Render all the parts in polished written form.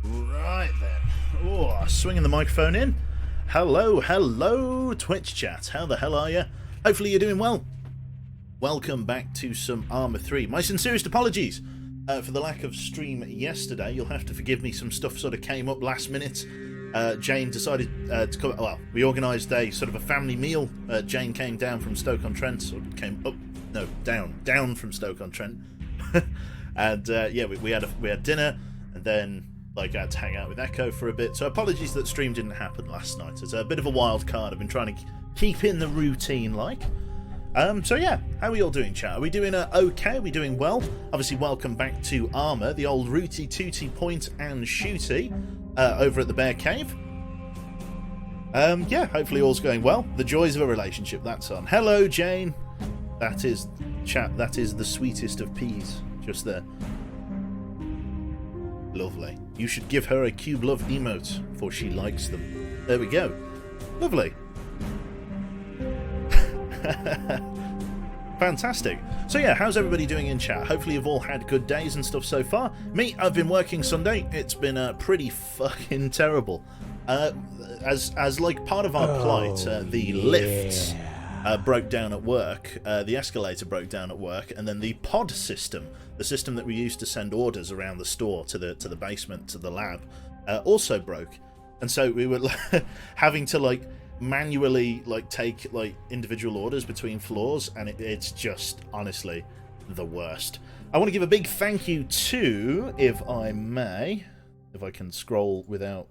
Right then. Oh, swinging the microphone in. Hello, Twitch chat. How the hell are you? Hopefully you're doing well. Welcome back to some Arma 3. My sincerest apologies for the lack of stream yesterday. You'll have to forgive me, some stuff sort of came up last minute. Jane decided to come. Well, we organised a sort of a family meal. Jane came down from Stoke-on-Trent, or came up, no, down from Stoke-on-Trent, and yeah, we had dinner, and then like I had to hang out with Echo for a bit. So apologies that stream didn't happen last night. It's a bit of a wild card. I've been trying to keep in the routine, like. So yeah, how are we all doing, chat? Are we doing okay? Are we doing well? Obviously, welcome back to Arma, the old Rooty Tooty Point and Shooty over at the Bear Cave. Yeah, hopefully all's going well. The joys of a relationship, that's on. Hello, Jane. That is, chat, that is the sweetest of peas, just there. Lovely. You should give her a cube love emote, for she likes them. There we go. Lovely. Fantastic. So yeah, how's everybody doing in chat? Hopefully you've all had good days and stuff so far. Me, I've been working Sunday. It's been pretty fucking terrible. As like part of our plight, the lifts broke down at work, the escalator broke down at work, and then the pod system, the system that we use to send orders around the store to the basement to the lab, also broke. And so we were having to like manually like take like individual orders between floors, and it's just honestly the worst. I want to give a big thank you to, if I may, if I can scroll without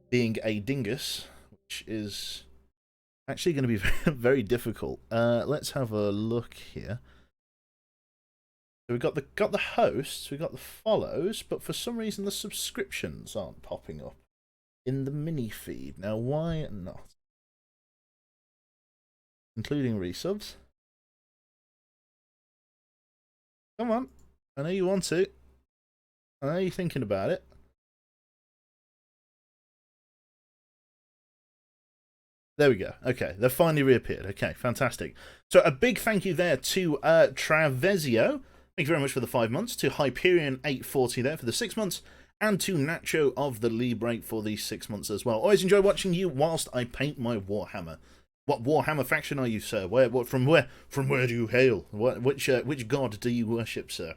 being a dingus, which is actually going to be very difficult. Let's have a look here. So we've got the hosts, we've got the follows, but for some reason the subscriptions aren't popping up in the mini feed. Now, why not? Including resubs. Come on. I know you want to. I know you're thinking about it. There we go. Okay, they've finally reappeared. Okay, fantastic. So a big thank you there to Travezio. Thank you very much for the 5 months. To Hyperion840 there for the 6 months. And to Nacho of the Lee Break for the 6 months as well. Always enjoy watching you whilst I paint my Warhammer. What Warhammer faction are you, sir? From where do you hail? Which god do you worship, sir?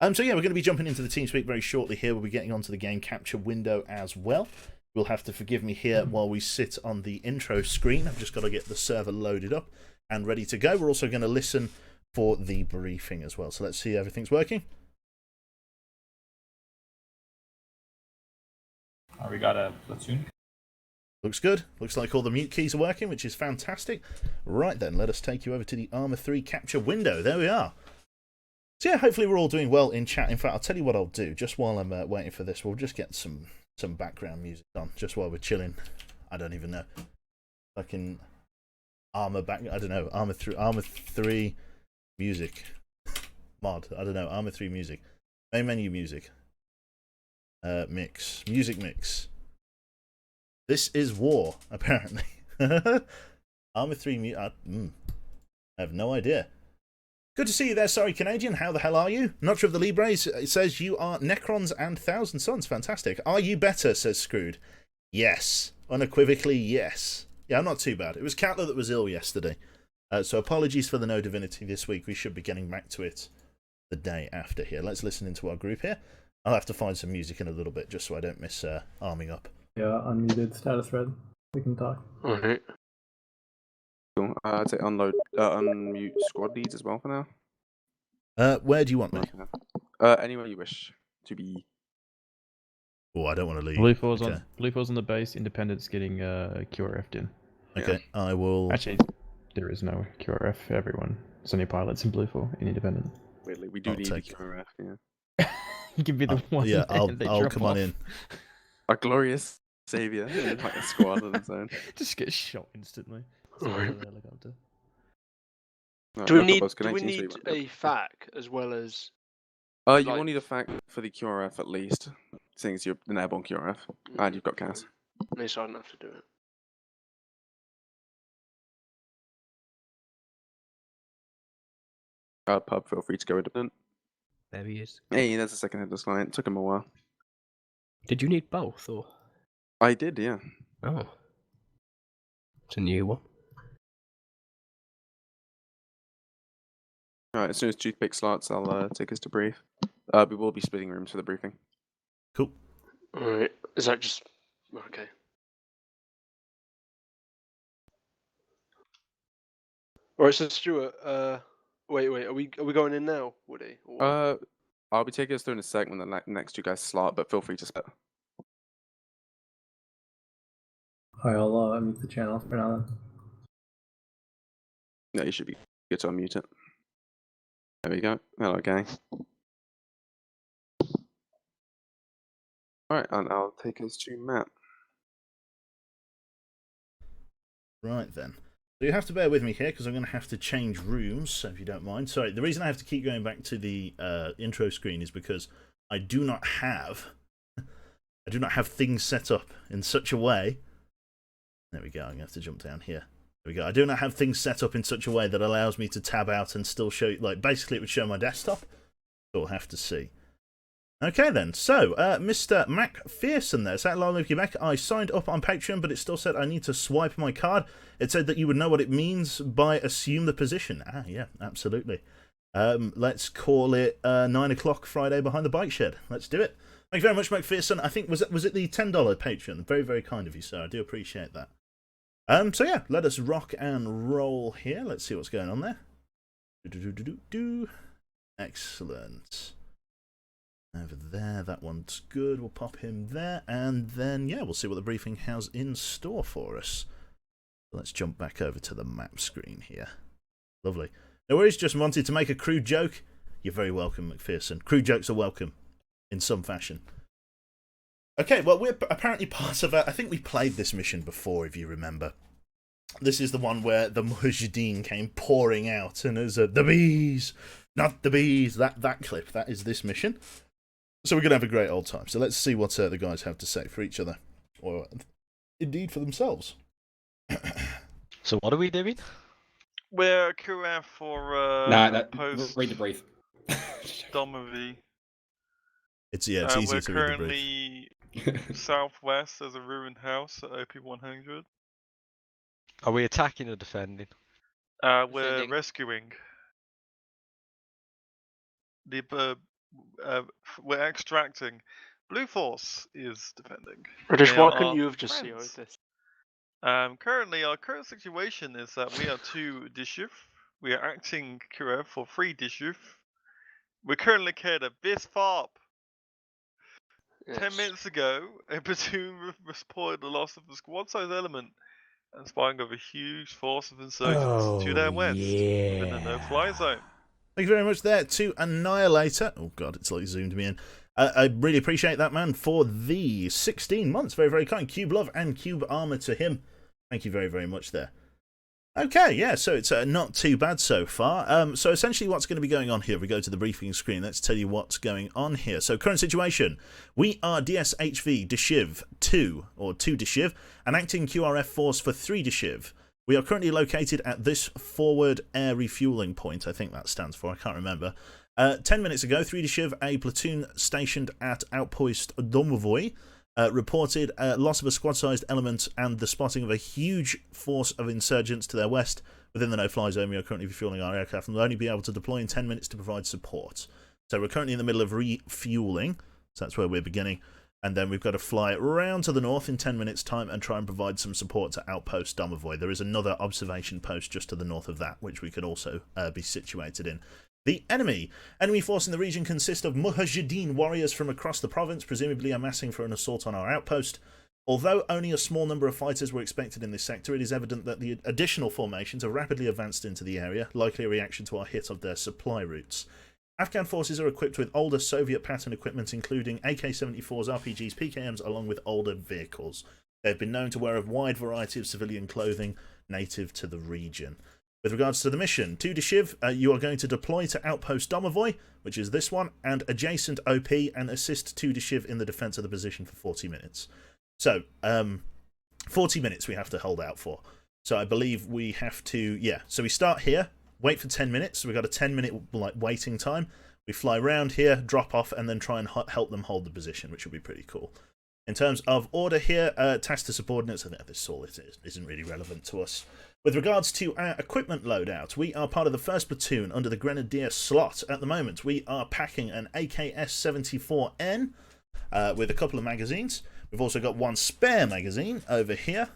So yeah, we're going to be jumping into the TeamSpeak very shortly here. We'll be getting onto the game capture window as well. You'll have to forgive me here while we sit on the intro screen. I've just got to get the server loaded up and ready to go. We're also going to listen for the briefing as well. So let's see everything's working. We got a platoon. Looks good. Looks like all the mute keys are working, which is fantastic. Right then, let us take you over to the Arma 3 capture window. There we are. So yeah, hopefully we're all doing well in chat. In fact, I'll tell you what I'll do. Just while I'm waiting for this, we'll just get some background music on, just while we're chilling. I don't even know. Fucking Arma back. I don't know. Arma 3 music mod. I don't know. Arma 3 music. Main menu music. Music mix. This is war, apparently. Arma 3 I have no idea. Good to see you there, sorry Canadian. How the hell are you? Not sure of the Libres. It says you are Necrons and Thousand Suns. Fantastic. Are you better, says Screwed. Yes. Unequivocally, yes. Yeah, I'm not too bad. It was Catler that was ill yesterday. So apologies for the no divinity this week. We should be getting back to it the day after here. Let's listen into our group here. I'll have to find some music in a little bit just so I don't miss arming up. Yeah, unmuted status red. We can talk. Alright. Cool. I'd say unmute squad leads as well for now. Where do you want me? Anywhere you wish to be. Oh, I don't want to leave. Blue Four's on the base. Independent's getting QRF'd in. Okay, yeah. I will. Actually, there is no QRF. Everyone, it's only pilots in Blue Four in Independent. Weirdly, we do need the QRF. Yeah. You can be the one. Yeah, I'll come on in. A glorious savior, like a squad on its own. Just get shot instantly. Right. Do we need a FAC as well as? You will need a FAC for the QRF at least, seeing as you're an airborne QRF and you've got CAS. At least I don't have to do it. Pub, feel free to go independent. There he is. Hey, there's a second headless client. Took him a while. Did you need both, or? I did, yeah. Oh. It's a new one. Alright, as soon as toothpick slots, I'll take us to brief. We will be splitting rooms for the briefing. Cool. Alright. Is that just okay? Alright, so Stuart, wait, are we going in now, Woody? Or... I'll be taking us through in a sec when the next two guys slot, but feel free to split. Alright, I'll mute the channel for now then. Yeah, you should be good to unmute it. There we go. Hello, gang. Alright, and I'll take us to map. Right then. So you have to bear with me here because I'm going to have to change rooms, so if you don't mind. Sorry, the reason I have to keep going back to the intro screen is because I do not have things set up in such a way. There we go. I'm going to have to jump down here. There we go. I do not have things set up in such a way that allows me to tab out and still show, like, basically it would show my desktop. We'll have to see. Okay then, so, Mr. MacPherson there, Sat Lolo Quebec, I signed up on Patreon, but it still said I need to swipe my card. It said that you would know what it means by assume the position. Ah, yeah, absolutely. Let's call it 9 o'clock Friday behind the bike shed. Let's do it. Thank you very much, MacPherson. I think, was it the $10 Patreon? Very, very kind of you, sir. I do appreciate that. So yeah, let us rock and roll here. Let's see what's going on there. Excellent. Over there, that one's good. We'll pop him there, and then, yeah, we'll see what the briefing has in store for us. Let's jump back over to the map screen here. Lovely. No worries, just wanted to make a crude joke. You're very welcome, MacPherson. Crude jokes are welcome, in some fashion. Okay, well, we're apparently part of I think we played this mission before, if you remember. This is the one where the Mujahideen came pouring out, and there's the bees, not the bees. That clip, that is this mission. So we're going to have a great old time. So let's see what the guys have to say for each other. Or indeed for themselves. So what are we doing? We're QF for post read the brief. Domovy. It's easy to read the brief. We're currently southwest. There's a ruined house at OP 100. Are we attacking or defending? We're rescuing. We're extracting. Blue Force is defending. British, why couldn't you have just CO'd this? Currently, our current situation is that we are 2 Dishif. We are acting QF for 3 Dishif. We're currently cared at this FARP. Yes. 10 minutes ago, a platoon reported the loss of the squad-sized element and spying of a huge force of insurgents to their west within the no-fly zone. Thank you very much there to Annihilator. Oh god, it's like zoomed me in. I really appreciate that, man, for the 16 months. Very, very kind. Cube Love and Cube Arma to him. Thank you very, very much there. Okay, yeah, so it's not too bad so far. So essentially what's going to be going on here, if we go to the briefing screen, let's tell you what's going on here. So current situation, we are DSHV Deshiv 2, or 2 Deshiv, an acting QRF force for 3 Deshiv. We are currently located at this forward air refueling point, I think that stands for, I can't remember. 10 minutes ago, 3 Deshiv, a platoon stationed at Outpost Domovoy, reported loss of a squad-sized element and the spotting of a huge force of insurgents to their west within the no-fly zone. We are currently refueling our aircraft and will only be able to deploy in 10 minutes to provide support. So we're currently in the middle of refueling, so that's where we're beginning. And then we've got to fly round to the north in 10 minutes' time and try and provide some support to Outpost Domovoy. There is another observation post just to the north of that, which we could also be situated in. The enemy force in the region consists of Mujahideen warriors from across the province, presumably amassing for an assault on our outpost. Although only a small number of fighters were expected in this sector, it is evident that the additional formations have rapidly advanced into the area, likely a reaction to our hit of their supply routes. Afghan forces are equipped with older Soviet pattern equipment, including AK-74s, RPGs, PKMs, along with older vehicles. They have been known to wear a wide variety of civilian clothing native to the region. With regards to the mission, 2 Deshiv, you are going to deploy to Outpost Domovoy, which is this one, and adjacent OP, and assist 2 Deshiv in the defence of the position for 40 minutes. So, 40 minutes we have to hold out for. So I believe we have to, yeah, so we start here, wait for 10 minutes, so we've got a 10-minute waiting time. We fly around here, drop off, and then try and help them hold the position, which will be pretty cool. In terms of order here, task to subordinates, I think this all isn't really relevant to us. With regards to our equipment loadout, we are part of the 1st platoon under the Grenadier slot. At the moment, we are packing an AKS-74N with a couple of magazines. We've also got one spare magazine over here.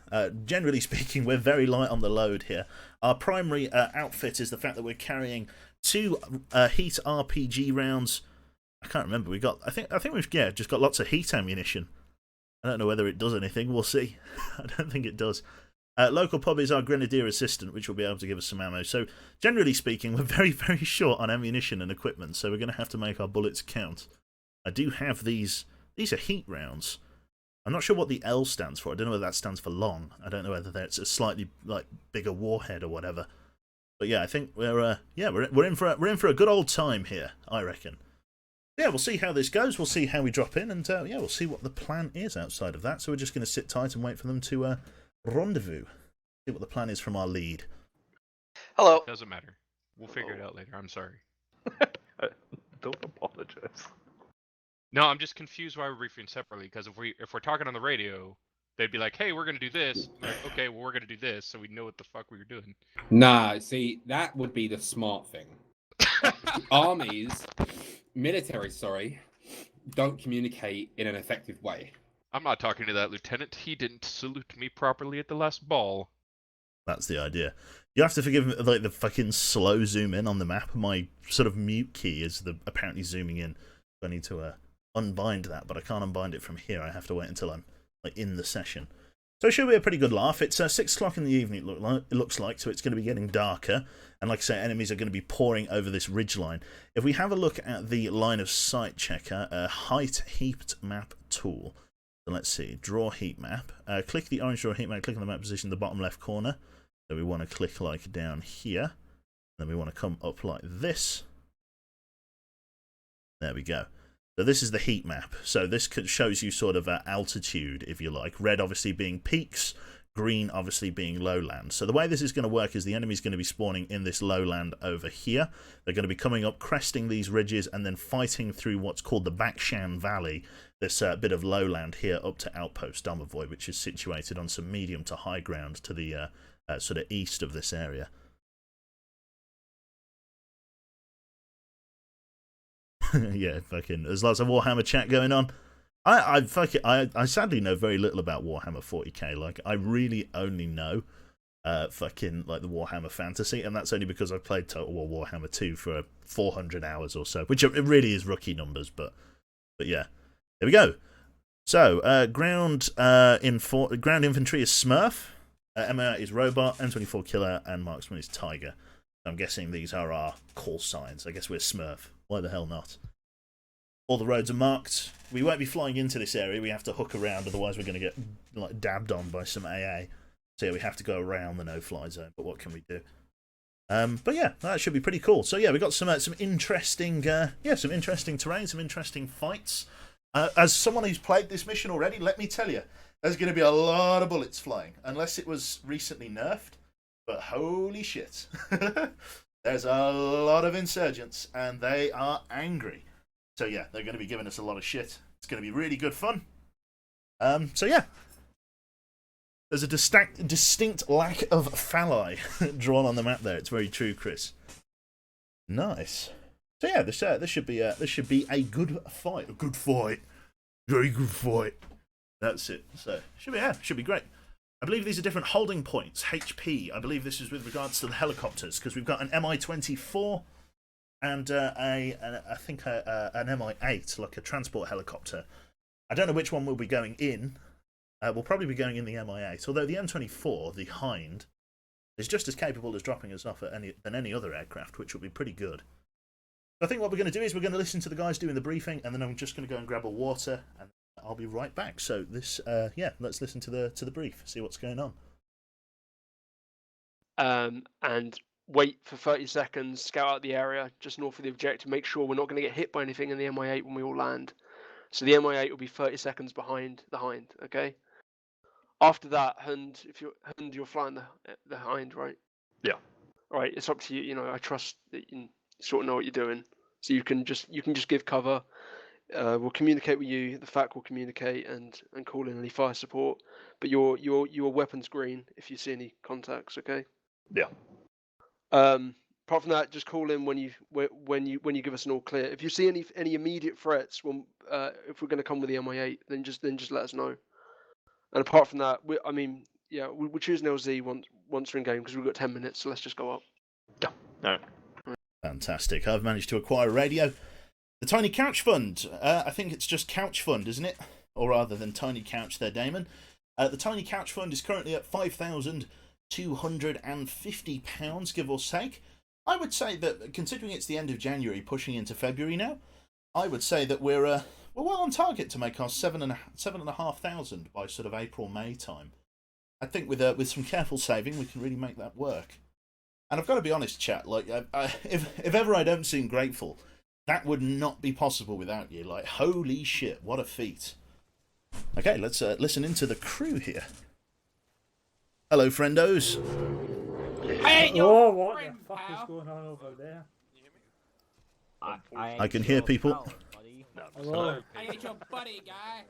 Generally speaking, we're very light on the load here. Our primary outfit is the fact that we're carrying 2 heat RPG rounds. I can't remember. I think we've just got lots of heat ammunition. I don't know whether it does anything. We'll see. I don't think it does. Local pub is our Grenadier assistant, which will be able to give us some ammo. So, generally speaking, we're very, very short on ammunition and equipment, so we're going to have to make our bullets count. I do have these. These are heat rounds. I'm not sure what the L stands for. I don't know whether that stands for long. I don't know whether that's a slightly bigger warhead or whatever. But yeah, I think we're in for a good old time here, I reckon. Yeah, we'll see how this goes. We'll see how we drop in, and we'll see what the plan is outside of that. So we're just going to sit tight and wait for them to rendezvous. See what the plan is from our lead. Hello. Doesn't matter. We'll figure it out later. I'm sorry. Don't apologize. No, I'm just confused why we're briefing separately. Because if we're talking on the radio, they'd be like, "Hey, we're gonna do this." I'm like, okay, well, we're gonna do this, so we know what the fuck we were doing. Nah, see, that would be the smart thing. Military, don't communicate in an effective way. I'm not talking to that lieutenant. He didn't salute me properly at the last ball. That's the idea. You have to forgive me, the fucking slow zoom in on the map. My sort of mute key is apparently zooming in. I need to unbind that, but I can't unbind it from here. I have to wait until I'm in the session. So it should be a pretty good laugh. It's 6 o'clock in the evening, it looks like, so it's going to be getting darker. And like I say, enemies are going to be pouring over this ridgeline. If we have a look at the line of sight checker, height heaped map tool. So let's see, draw heat map. Click the orange draw heat map, click on the map position in the bottom left corner. So we want to click down here. Then we want to come up like this. There we go. So this is the heat map. So this shows you sort of altitude, if you like. Red obviously being peaks, green obviously being lowland. So the way this is going to work is the enemy's going to be spawning in this lowland over here. They're going to be coming up, cresting these ridges, and then fighting through what's called the Bakshan Valley, this bit of lowland here up to Outpost Domovoy, which is situated on some medium to high ground to the sort of east of this area. Yeah, fucking, there's lots of Warhammer chat going on. I sadly know very little about Warhammer 40k. Like, I really only know fucking like the Warhammer Fantasy, and that's only because I've played Total War Warhammer 2 for 400 hours or so, which it really is rookie numbers, but yeah. There we go. So, ground infantry is Smurf, MR is Robot, M24 Killer, and Marksman is Tiger. I'm guessing these are our call signs. I guess we're Smurf. Why the hell not? All the roads are marked. We won't be flying into this area. We have to hook around, otherwise we're going to get like dabbed on by some AA. So yeah, we have to go around the no-fly zone. But what can we do? But yeah, that should be pretty cool. So yeah, we got some interesting, some interesting terrain, some interesting fights. As someone who's played this mission already, let me tell you, there's going to be a lot of bullets flying, unless it was recently nerfed. But holy shit. There's a lot of insurgents, and they are angry. So yeah, they're going to be giving us a lot of shit. It's going to be really good fun. So yeah. There's a distinct lack of phalli drawn on the map there. It's very true, Chris. Nice. So yeah, this should be a good fight. A good fight. Very good fight. That's it. So should be great. I believe these are different holding points, HP. I believe this is with regards to the helicopters, because we've got an Mi-24 and I think an Mi-8, like a transport helicopter. I don't know which one we'll be going in. We'll probably be going in the Mi-8, although the M24, the Hind, is just as capable as dropping us off than any other aircraft, which will be pretty good. So I think what we're going to do is we're going to listen to the guys doing the briefing, and then I'm just going to go and grab a water, and I'll be right back. So this, let's listen to the brief, see what's going on. And wait for 30 seconds, scout out the area just north of the objective, make sure we're not going to get hit by anything in the Mi-8 when we all land. So the Mi-8 will be 30 seconds behind the Hind, okay? After that, if you're flying the Hind, right? Yeah. All right, it's up to you. You know, I trust that you sort of know what you're doing. So you can just give cover. We'll communicate with you. The FAC will communicate and call in any fire support. But your weapons green if you see any contacts. Okay. Yeah. Apart from that, just call in when you give us an all clear. If you see any immediate threats, if we're going to come with the MI8, then just let us know. And apart from that, we're choosing LZ once we're in game because we've got 10 minutes. So let's just go up. Yeah. All right. Fantastic. I've managed to acquire a radio. The Tiny Couch Fund. I think it's just Couch Fund, isn't it? Or rather than Tiny Couch there, Damon. The Tiny Couch Fund is currently at £5,250, give or take. I would say that, considering it's the end of January, pushing into February now, I would say that we're well on target to make our 7,500 by sort of April, May time. I think with some careful saving, we can really make that work. And I've got to be honest, chat. Like, if ever I don't seem grateful, that would not be possible without you. Like, holy shit, what a feat! Okay, let's listen into the crew here. Hello, friendos. Oh, what the fuck is going on over there? I can hear people. Hello. I ain't your buddy, guy.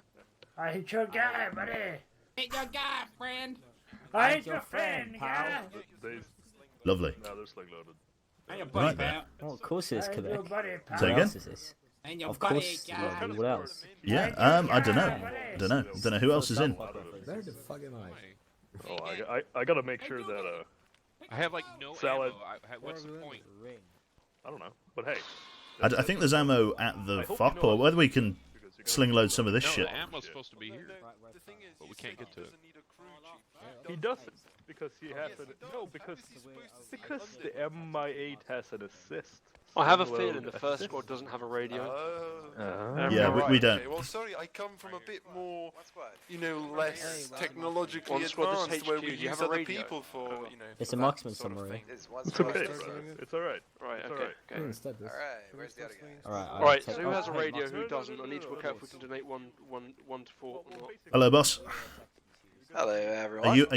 I ain't your guy, buddy. Ain't your guy, friend. I ain't your friend, guy. Lovely. No, they're sling loaded. Ain't your buddy, Right there. pal. Oh, of course it is I ain't your Quebec. buddy, pal. Say What again? else is this? Ain't your Of buddy, course, guy. what else? Yeah, I don't know. Don't know who else is in. Where the fuck am I? Oh, I gotta make sure that I have like no Salad. ammo. What's the point? I don't know, but hey. I think there's ammo at the FOP, or whether we can sling load some of this No, shit. the ammo's supposed to be here, but we can't get to it. He doesn't because he has because the MI8 has an assist. I have a Sling feeling load the first assist. squad doesn't have a radio. Yeah, we don't. Okay, well, sorry, I come from a bit more, less technologically One squad, this advanced, where HQ, we do you use have a other radio? people for, It's for a that marksman sort of summary. thing. It's okay, bro. It's alright. Right. It's Okay. alright. Okay. Instead this. Alright, where's the other guy? Alright, So who has a radio? Who doesn't? I need to work out if we can donate one to Fort or not. Hello, boss. Hello, everyone. Are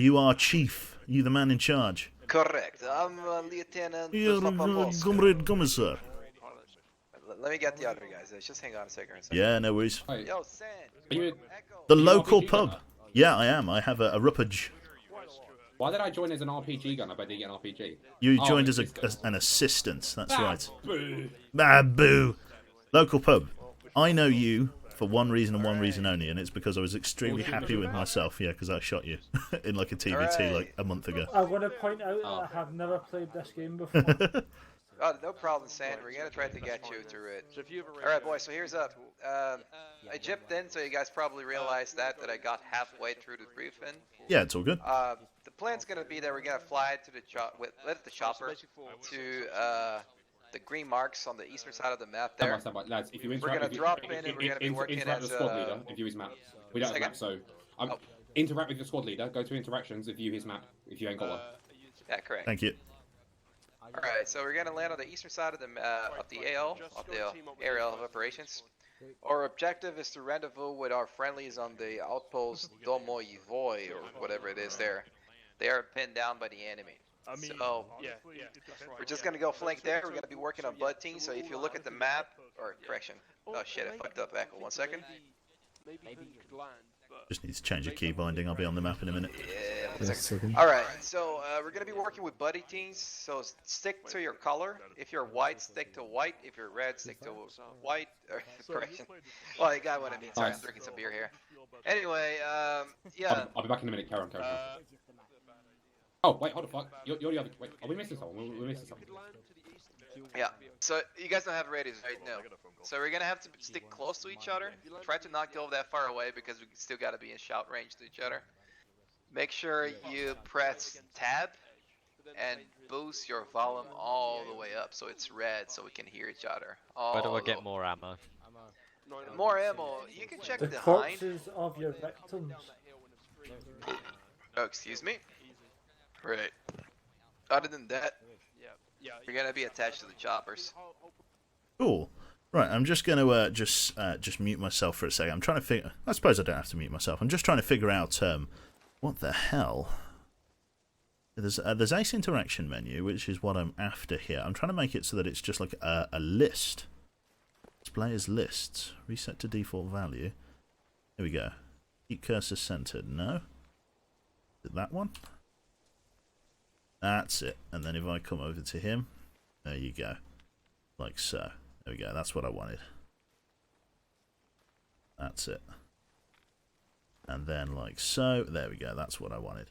you our chief? Are you the man in charge? Correct. I'm Lieutenant You're Comrade Commissar. Let me get the other guys. Just hang on a second. Yeah, no worries. Hey, Yo, San. are you, The you an local RPG pub. gunner? Yeah, I am. I have a ruppage. Why did I join as an RPG gunner but didn't get an RPG? You Oh, joined as an assistant. That's right. Ah, boo. Local pub. I know you for one reason and one reason only, and it's because I was extremely happy with myself. Yeah, because I shot you in like a TVT like a month ago. I want to point out that I have never played this game before. Oh, no problem, San. We're gonna try to get you through it. Alright, boys, so here's up. I jipped in, so you guys probably realized that I got halfway through the briefing. Yeah, it's all good. The plan's gonna be that we're gonna fly to the chopper to the green marks on the eastern side of the map there. Stand by, lads, if you We're interact, gonna drop in and we're gonna be working interact as with the squad leader if you his map. We don't have a map, so interact with your squad leader. Go to interactions if you his map. If you ain't got one. Yeah, correct. Thank you. Alright, so we're gonna land on the eastern side of the AL, of the aerial of operations. Our objective is to rendezvous with our friendlies on the outpost Domo Yvoy, or whatever it is there. They are pinned down by the enemy. So, we're just gonna go flank there. We're gonna be working on blood teams, so if you look at the map, or correction. Oh shit, I fucked up, Echo. 1 second. Maybe you could land, but Just need to change the key binding. I'll be on the map in a minute. Yeah, 1 second. Alright, so we're gonna be working with buddy teams, so stick to your color. If you're white, stick to white. If you're red, stick to white. Or, correction. Well, you got what I mean. Sorry, I'm drinking some beer here. Anyway, yeah. I'll be back in a minute. Carry on. Oh, wait, hold the fuck. You're the other. Wait, are we missing someone? We're missing someone. Yeah, so you guys don't have radios right now. So we're gonna have to stick close to each other. Try to not go that far away because we still gotta be in shout range to each other. Make sure you press tab and boost your volume all the way up so it's red so we can hear each other. Where do I get more ammo? More ammo. You can check The behind. corpses of your victims. Oh, excuse me? Right. Other than that, you're gonna be attached to the choppers. Cool. Right, I'm just going to just mute myself for a second. I'm trying to figure... I suppose I don't have to mute myself. I'm just trying to figure out what the hell... There's Ace Interaction menu, which is what I'm after here. I'm trying to make it so that it's just like a list. Display as lists. Reset to default value. Here we go. Keep cursor centered. No? Is it that one? That's it. And then if I come over to him, there you go. Like so. There we go. That's what I wanted. That's it. And then like so. There we go. That's what I wanted.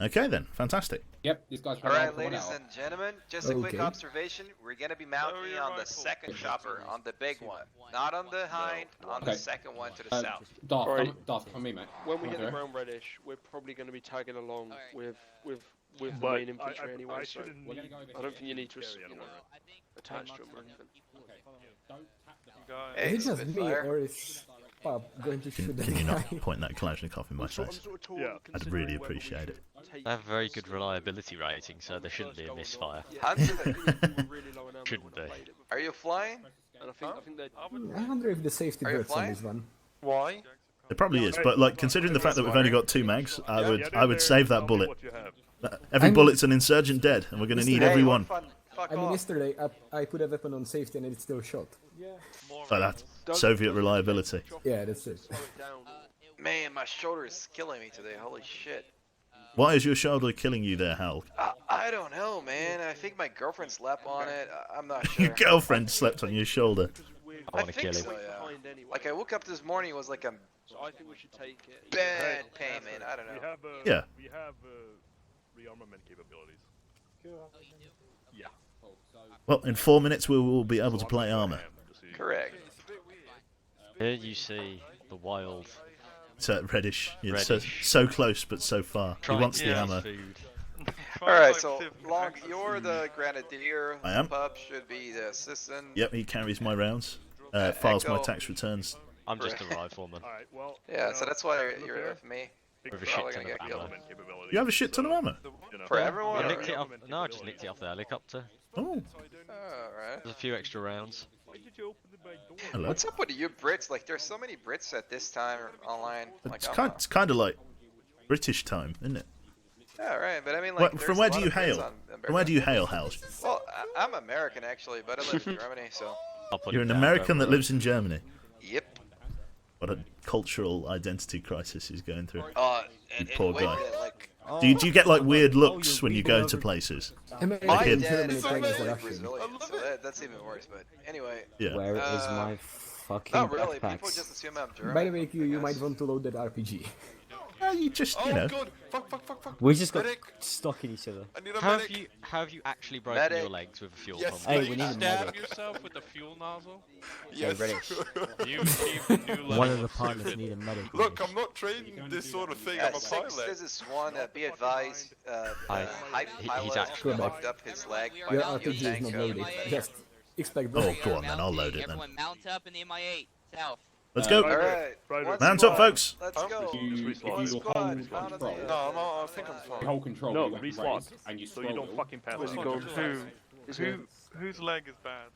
Okay then. Fantastic. Yep, this guy's Alright, ladies and gentlemen, just a quick observation. We're gonna be mounting on the second chopper, on the big one. Not on the hind, on the second one to the south. Darth, come me, mate. When we get the Okay. ground reddish, we're probably going to be tagging along with the But main infantry anyway, so shouldn't I don't think you need to attach to them or anything. Hey, Is it just me, Spitfire. or is Pop going to shoot Can that you guy? not point that Kalashnikov in my face? Yeah. I'd really appreciate it. They have a very good reliability rating, so there shouldn't be a misfire. Shouldn't be. Are you flying? And I think that I wonder if the safety Are you works on flying? this one. Why? It probably is, but like considering the fact that we've only got 2 mags, I would save that bullet. Every bullet's an insurgent dead, and we're going to need every one. I mean, yesterday I put a weapon on safety and it still shot. For that Soviet reliability. Yeah, that's it. Man, my shoulder is killing me today. Holy shit. Why is your shoulder killing you there, Hal? I don't know, man. I think my girlfriend slept on it. I'm not sure. Your girlfriend slept on your shoulder. I want to kill think him. so, yeah. Like I woke up this morning, it was like a So I think we should take it. bad pain, man. I don't know. Yeah. We have rearmament capabilities. Yeah. Well, in 4 minutes we will be able to play armor. Correct. Here you see the wild. So reddish. It's Reddish. so close but so far. He Trying wants to the get ammo. food. Alright, so Long, you're the grenadier. I am. Pup should be the assistant. Yep, he carries my rounds. Files my Echo. tax returns. I'm just a rifleman. Alright, well. Yeah, so that's why you're with me. With a Probably shit gonna ton get of killed. ammo. You have a shit ton of ammo? For everyone? I or- nicked it off. No, I just nicked it off the helicopter. Oh, Alright. There's a few extra rounds. hello. What's up with you Brits? Like, there's so many Brits at this time online. Like, It's kind of like British time, isn't it? Yeah, right. But I mean, like, From there's where a do lot you of Brits hail? on From where do you hail, Hal? Well, I'm American actually, but I live in Germany, so. I'll put You're it an down, American don't that worry. lives in Germany. Yep. What a cultural identity crisis he's going through. And Poor wait, guy. like, Do you get like weird looks when you go to places? I mean, my kid. dad Germany is playing as a like Russian. Brazilian, so that's even worse. But anyway. Yeah. Where is Uh, my fucking Not really. People backpacks? just assume I'm German. By the way, you I might guess. want to load that RPG. You just, you know. God! Fuck! We just got stuck in each other. I need a How medic. have you actually broken Medic. your legs with a fuel Yes, pump? Hey, we need a Stab medic. yourself with the fuel nozzle? Yes. Reddish. You achieved a new level One of the of partners stupid. need a medic. Look, I'm not trained in this sort of thing. I'm a Six, pilot. this is one. Be advised. Aye. Hype He's pilot actually fucked up his leg. Your by the RPG is tank, not so- loaded. Just expect Oh, that. go on then. I'll load it then. Everyone mount up in the MI8 south. Let's go. Alright. one Mount up, squad. folks. Let's go. You One hold squad. Mount on control. the- No, I think I'm You fine. hold control. No, you have to reslot. raise, and you So you don't scroll. fucking pass Who's it. whose leg is bad?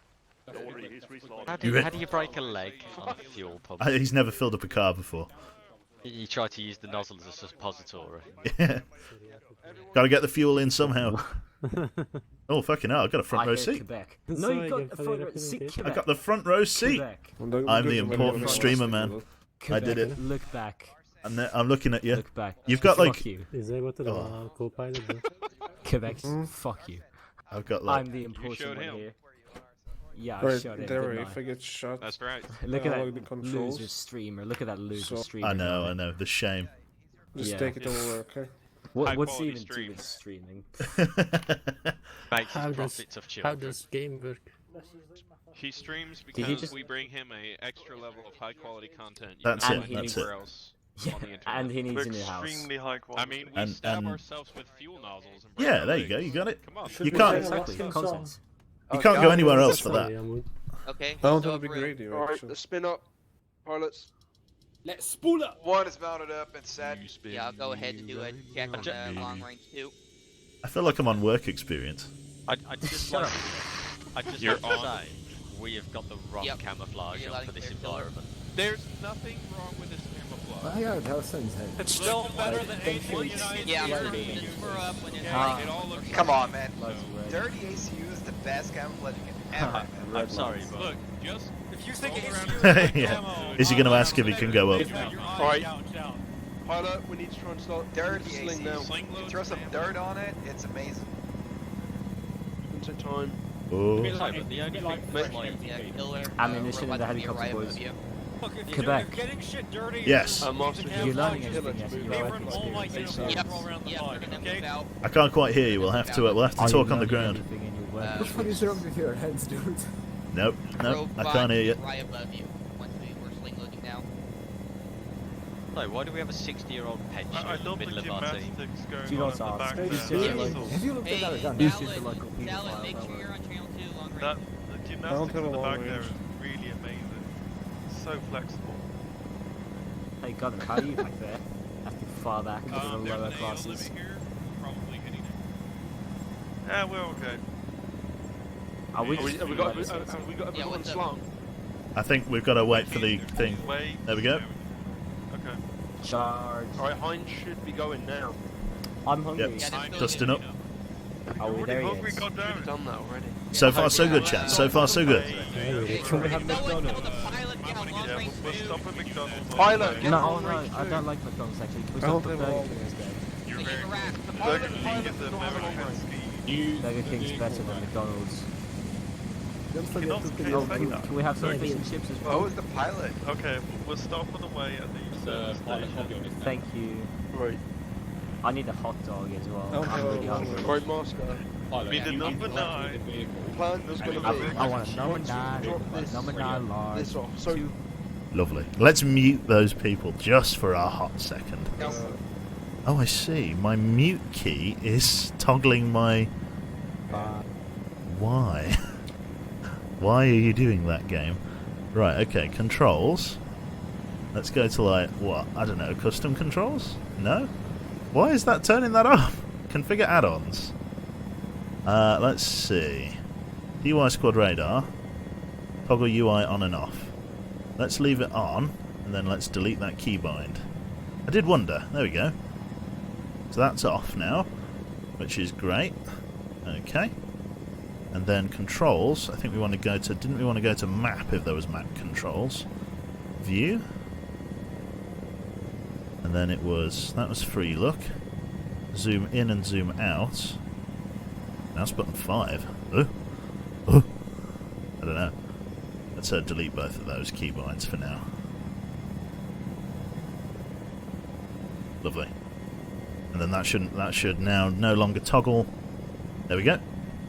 Don't worry, he's reslotted. How do you break a leg on a fuel pump? He's never filled up a car before. You try to use the nozzle as a suppository. Yeah. Gotta get the fuel in somehow. Oh, fucking hell. I got a front row hear seat. Quebec. No, you got the front row seat. I Quebec. got the front row seat. Quebec. I'm the important streamer, man. I did it. Look back. I'm looking at you. Look back. You've got like. Fuck you. Is able to Oh. co-pilot? Quebec. Fuck you. I've got like. I'm the important showed one him. here. Yeah, I Right, shot it. there, didn't if I? I get shot, That's right. Look at unlock the that controls. loser streamer. Look at that loser So- streamer. I know. The shame. Just Yeah. take it over, okay? What's High-quality even stream. do with streaming? Makes How his does- profits of How children. does game work? He streams he because just- we bring him a extra level of high quality content. You That's cannot it, find that's anywhere it. else Yeah, on the internet. and he needs a new house. Extremely high quality. I mean, we And- stab and- ourselves with fuel nozzles and break Yeah, our there you go. legs. You got it. Come on. You can't. Exactly. Content. You can't go anywhere else for that. Okay. I don't so have a big for- radio, Alright, actually. let's spin up. Pilots. Let's spool up. One is mounted up and set. Yeah, I'll go ahead and do a check on the long range 2. I feel like I'm on work experience. I just Shut like, up. I just You're like to on. say, we have got the wrong Yep. camouflage You're on for letting this clear filler. environment. There's nothing wrong with this camouflage. Ah, yeah, that sounds head. It's still better than anything United Yeah, States. I'm gonna just spur up when it's It all looks Come on, man. Lots of red. Dirty ACU is the best camouflage you can ever have. I'm sorry, but Look, just If you think it's Yeah. Is he going to ask if he can go up? Alright. Pilot, we need to try and start Dirt sling AC. now. You throw some dirt on it, it's amazing. Into time. Oh. Ammunition in the helicopter, boys. Quebec. Yes. You're learning everything, yes. You are experience. I can't quite hear you. We'll have to talk on the ground. Which one is wrong with your heads, dude? Nope. I can't hear you. Right above you. Once we're sling loading now. No, why do we have a 60-year-old pensioner I in the don't middle think of our team? gymnastics going Do you on not at the back ask? there. Have you looked at that gun? Hey, This is the local people Salad, make sure you're on channel 2 long range. The gymnastics at the back there is really amazing. So flexible. Hey, Gunner, how are you back there? Have to far back into the lower classes. Yeah, we're okay. Are we Have we got everyone slung? I think we've got to wait for the thing. There we go. Okay. Charge. Alright, Heinz should be going now. I'm hungry. Yep. Dusting up. Are we there Hungry, yet? goddamn. We've done that already. So far, so good, chat. So far, so good. Can we have McDonald's? Yeah, we'll stop at McDonald's. Pilot, get No, on no, range I two. don't like McDonald's actually. Can we stop at Burger King instead? You're very The Burger pilot King is does a not have a long American range. ski. Burger King's better than McDonald's. Oh, Can we have some fish and chips as well? Oh, the pilot. Okay, we'll stop on the way at the station. Thank you. Right. I need a hot dog as well. I'm really hungry. Right, Moscow. Be the number 9. Plan is going to be. I want a number 9. Drop this, Number 9 large. this off. So, Lovely. Let's mute those people just for a hot second. Oh, I see. My mute key is toggling my... Why? Why are you doing that, game? Right, okay, controls. Let's go to, like, what? I don't know, custom controls? No? Why is that turning that off? Configure add-ons. Let's see. DUI squad radar. Toggle UI on and off. Let's leave it on, and then let's delete that keybind. I did wonder. There we go. So that's off now, which is great. Okay. And then controls, I think we want to go to... Didn't we want to go to map if there was map controls? View. And then it was... That was free look. Zoom in and zoom out. Mouse button 5. I don't know. Let's delete both of those keybinds for now. Lovely. And then that should now no longer toggle. There we go.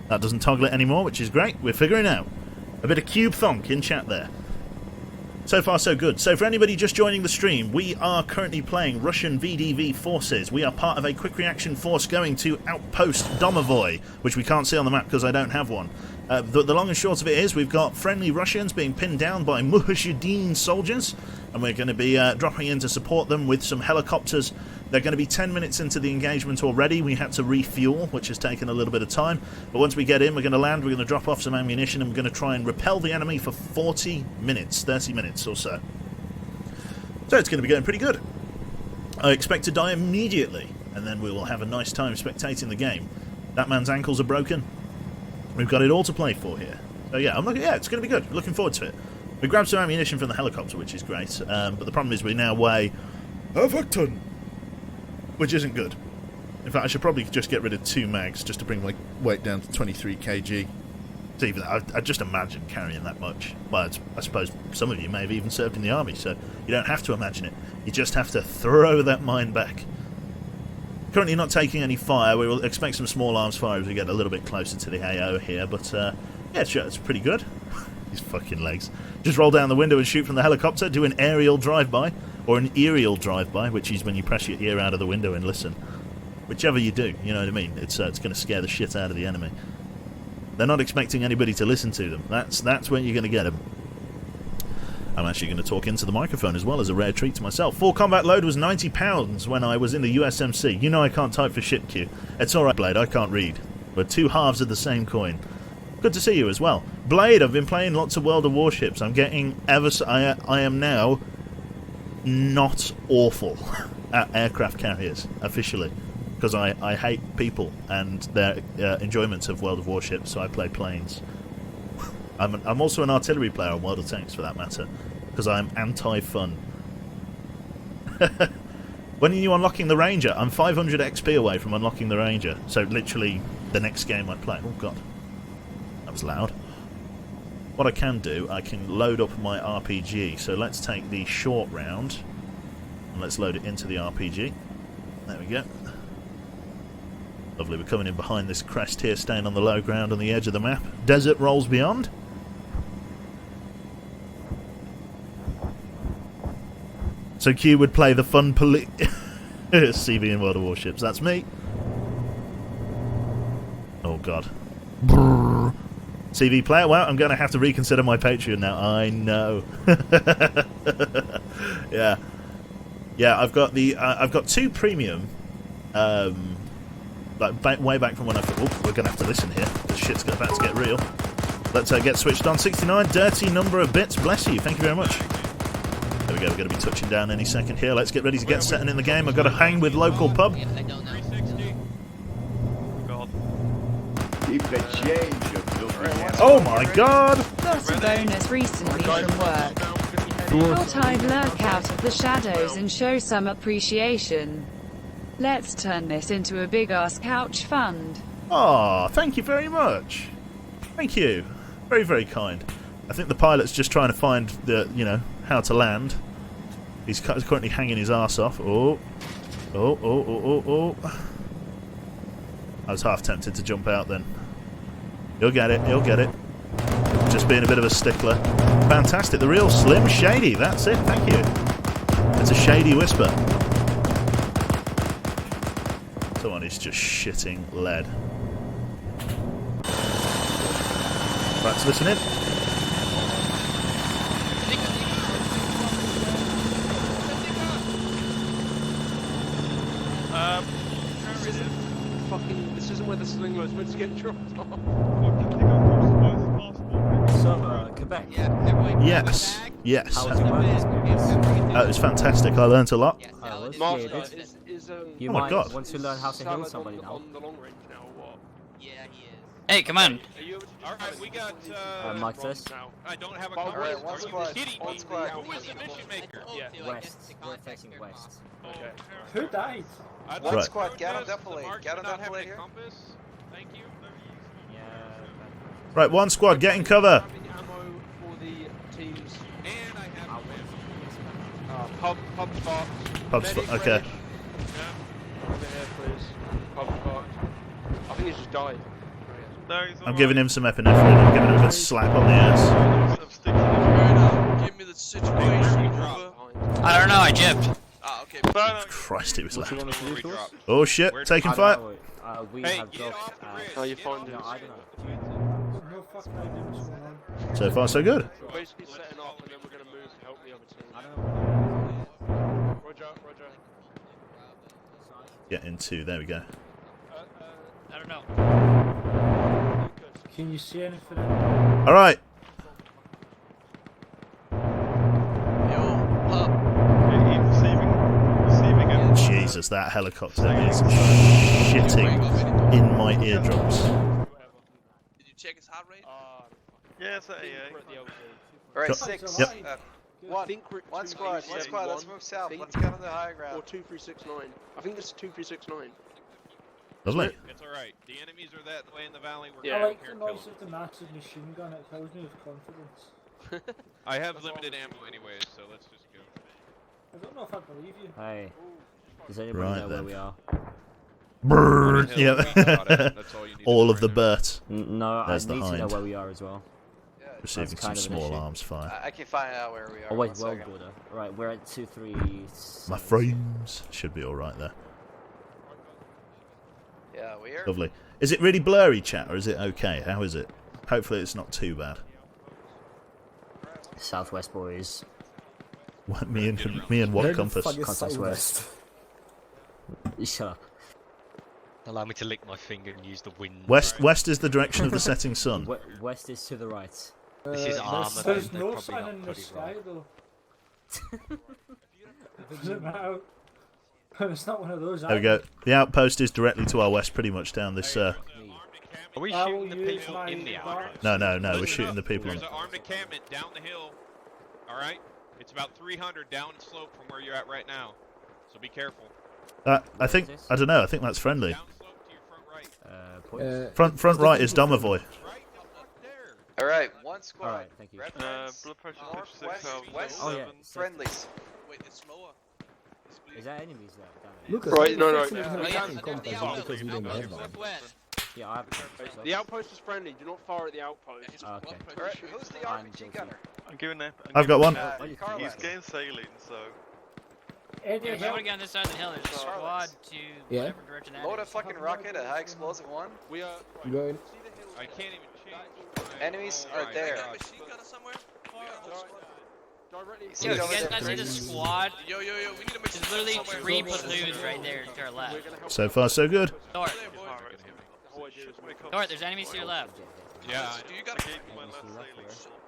That doesn't toggle it anymore, which is great. We're figuring out. A bit of cube thonk in chat there. So far, so good. So for anybody just joining the stream, we are currently playing Russian VDV forces. We are part of a quick reaction force going to Outpost Domovoy, which we can't see on the map because I don't have one. The long and short of it is we've got friendly Russians being pinned down by Mujahideen soldiers, and we're going to be dropping in to support them with some helicopters. They're going to be 10 minutes into the engagement already. We had to refuel, which has taken a little bit of time. But once we get in, we're going to land, we're going to drop off some ammunition, and we're going to try and repel the enemy for 40 minutes, 30 minutes or so. So it's going to be going pretty good. I expect to die immediately, and then we will have a nice time spectating the game. That man's ankles are broken. We've got it all to play for here. So yeah, it's going to be good. Looking forward to it. We grabbed some ammunition from the helicopter, which is great. But the problem is we now weigh a ton, which isn't good. In fact, I should probably just get rid of 2 mags just to bring my weight down to 23 kg. It's even I just imagine carrying that much. Well, I suppose some of you may have even served in the army, so you don't have to imagine it. You just have to throw that mine back. Currently not taking any fire. We will expect some small arms fire as we get a little bit closer to the AO here, but yeah, it's pretty good. These fucking legs. Just roll down the window and shoot from the helicopter, do an aerial drive-by, or an aerial drive-by, which is when you press your ear out of the window and listen. Whichever you do, you know what I mean? It's going to scare the shit out of the enemy. They're not expecting anybody to listen to them. That's when you're going to get them. I'm actually going to talk into the microphone as well as a rare treat to myself. Full combat load was £90 when I was in the USMC. You know I can't type for shit queue. It's alright, Blade, I can't read. We're 2 halves of the same coin. Good to see you as well. Blade, I've been playing lots of World of Warships. I'm getting I am now not awful at aircraft carriers, officially. Because I hate people and their enjoyments of World of Warships, so I play planes. I'm also an artillery player on World of Tanks, for that matter, because I'm anti-fun. When are you unlocking the Ranger? I'm 500 XP away from unlocking the Ranger, so literally the next game I play. Oh god, that was loud. What I can do, I can load up my RPG. So let's take the short round and let's load it into the RPG. There we go. Lovely, we're coming in behind this crest here, staying on the low ground on the edge of the map. Desert rolls beyond. So Q would play the fun CV in World of Warships. That's me. Oh god. Brrr. CV player. Well, I'm going to have to reconsider my Patreon now. I know. Yeah. Yeah, I've got the I've got 2 premium. Like way back from when I thought, oh, we're going to have to listen here. This shit's about to get real. Let's get switched on. 69, dirty number of bits. Bless you. Thank you very much. There we go. We're going to be touching down any second here. Let's get ready to get set in the game. I've got to hang with local pub. Keep the change. Oh my god! Got a bonus recently from work. Thought I'd lurk out of the shadows and show some appreciation. Let's turn this into a big-ass couch fund. Aw, thank you very much. Thank you. Very, very kind. I think the pilot's just trying to find the, you know, how to land. He's currently hanging his arse off. Oh. Oh, oh, oh, oh, oh. I was half tempted to jump out then. He'll get it, he'll get it. Just being a bit of a stickler. Fantastic, the real Slim Shady, that's it, thank you. It's a shady whisper. Someone is just shitting lead. Right, let's listen in. This isn't where the sling was meant to get dropped off. So, Quebec. Yes, yes. How was it? It was fantastic, I learnt a lot. Master, You Oh my might God. want to learn how to heal somebody now. on the long range now, or what? Yeah, he is. Hey, come on. Are you Alright, we got Mike this. now. I don't have a Alright, compass. one Are you squad, kidding one me? squad. Who is the mission maker? Yeah. West. We're facing west. Okay. Who died? One Right. squad, get him The defilade. mark Get him not having defilade a here. compass. Thank you. Yeah. Right, one squad, get in cover. Having ammo for the teams. And I have Pub spot. Pub Medic spot, okay. ready. Over here, please. Pub spot. I think he's just died. No, he's I'm giving him some epinephrine. I'm giving him a good slap on the ass. Give me the situation, brother. I don't know, I jipped. Ah, okay. Christ, it was What you loud. want us to do to us? Oh shit, taking fire. We Hey, have get dropped. off the bridge. How you finding No, it? I don't know. No fucking idea what's going on. So far, so good. We're basically setting up and then we're going to move to help the other team. I don't know. Roger, roger. Get into, there we go. I don't know. Can you see anything? Alright. Jesus, that helicopter is shitting in my eardrums. Did you check his heart rate? Yeah, it's at AA. Alright, Yep. 6. Yep. One squad, let's move south. Let's get on the high ground. Or 2369. I think this is 2369. Lovely. It's alright. The enemies are that way in the valley. We're Yeah. I going like here the and kill noise them. of the massive machine gun. It fills me with confidence. I have limited ammo anyways, so let's just go. I don't know if I believe you. Hey. Does anybody Right know where then. we are? Brrr. On a hill, we got Yeah. it. That's all you need to All know of the right now. Burt No, There's I the need to know hind. where we are as well. receiving That's some kind of an small issue. arms fire. I can find out where we are. Oh wait, one world second. border. Right, we're at 2-3. My frames should be alright there. Yeah, we are. Lovely. Is it really blurry, chat, or is it okay? How is it? Hopefully it's not too bad. Southwest boys. What, me and what compass? Compass west. Shut up. Allow me to lick my finger and use the wind. West is the direction of the setting sun. West is to the right. This is armor. There's they're no probably sun not in the pretty sky well. though. Doesn't matter. It's not one of those. There we go. The outpost is directly to our west, pretty much down this Are we I shooting will the use people my in the outpost? No, no, no. We're Listen shooting up. the people. There's an armed encampment down the hill. All right, it's about 300 down the slope from where you're at right now. So be careful. I think I don't know. I think that's friendly. Down the slope to your front right. Front right is Domovoy. All right, one squad. All right, thank you. Reference, blood pressure northwest, 56, west, Oh, yeah. friendlies. Wait, it's slower. Is there enemies there? Down there? Lucas, Right, no, no. because we don't have one. Yeah, I have it. The outpost is friendly. Do not fire at the outpost. Okay. All right, who's the RPG gunner? I'm giving that. I've got one. He's game sailing, so. It Yeah, is if you want to get on this side of the hill, there's a squad to Yeah. whatever direction that Load a is. fucking rocket, a high explosive one. We are. Go in. I can't even change. Enemies Oh are my there. God. Machine gunner somewhere? Fire a whole squad. Directly. See You it over guys there. not see the squad? Yo, yo, yo, we need a machine There's literally somewhere. 3 Go, go, go. platoons right there to our left. So far, so good. North. There, boy. North, there's enemies to your left. Yeah. Do you got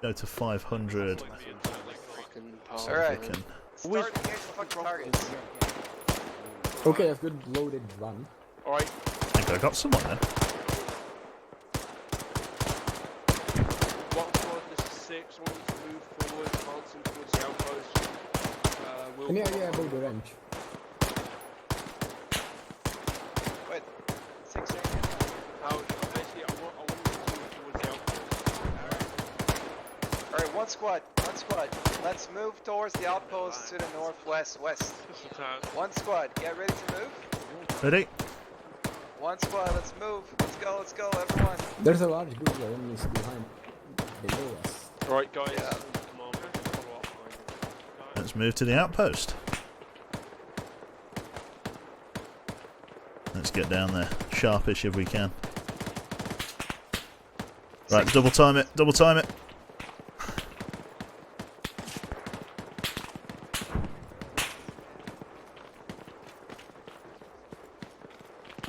Go to 500. All right. Fucking- Start against the fucking targets. Okay, that's good loaded run. All right. I think I got someone there. One squad, this is 6. One needs to move forward, advancing towards the outpost. We'll Yeah, about the range. Wait, 6 right Basically, I want to move towards the outpost. All right, one squad. Let's move towards the outpost to the northwest, west. One squad, get ready to move. Ready? One squad, let's move. Let's go, everyone. There's a large group of enemies behind below us. All right, guys. Come on. Follow up. Let's move to the outpost. Let's get down there, sharpish if we can. Right, double time it. Double time it.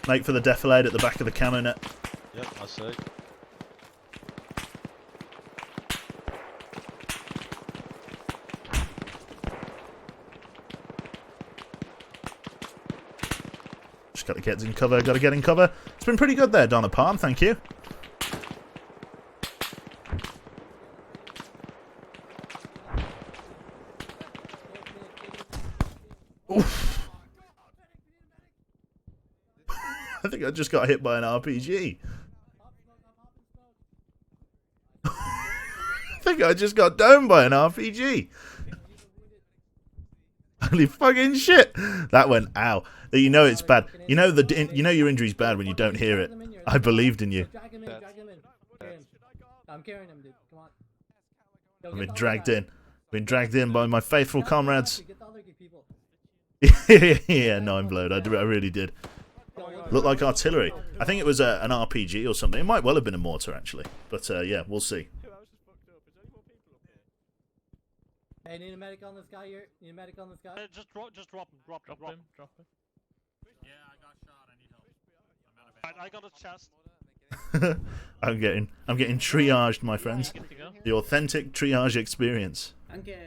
Make for the defilade at the back of the camo net. Yep, I see. Just got to get in cover, got to get in cover. It's been pretty good there, Donna Palm, thank you. Oof. I think I just got hit by an RPG. I think I just got domed by an RPG. Holy fucking shit! That went ow. You know it's bad. You know your injury's bad when you don't hear it. I believed in you. Drag him in. I'm carrying him, dude. Come on. I've been dragged in. Been dragged in by my faithful comrades. Get the other people. Yeah, no, I'm blowed. I really did. Looked like artillery. I think it was an RPG or something. It might well have been a mortar, actually. But yeah, we'll see. Hey, need a medic on this guy here? Need a medic on this guy? Just drop him. Drop him. Yeah, I got shot. I need help. I got a chest. I'm getting triaged, my friends. The authentic triage experience. Okay.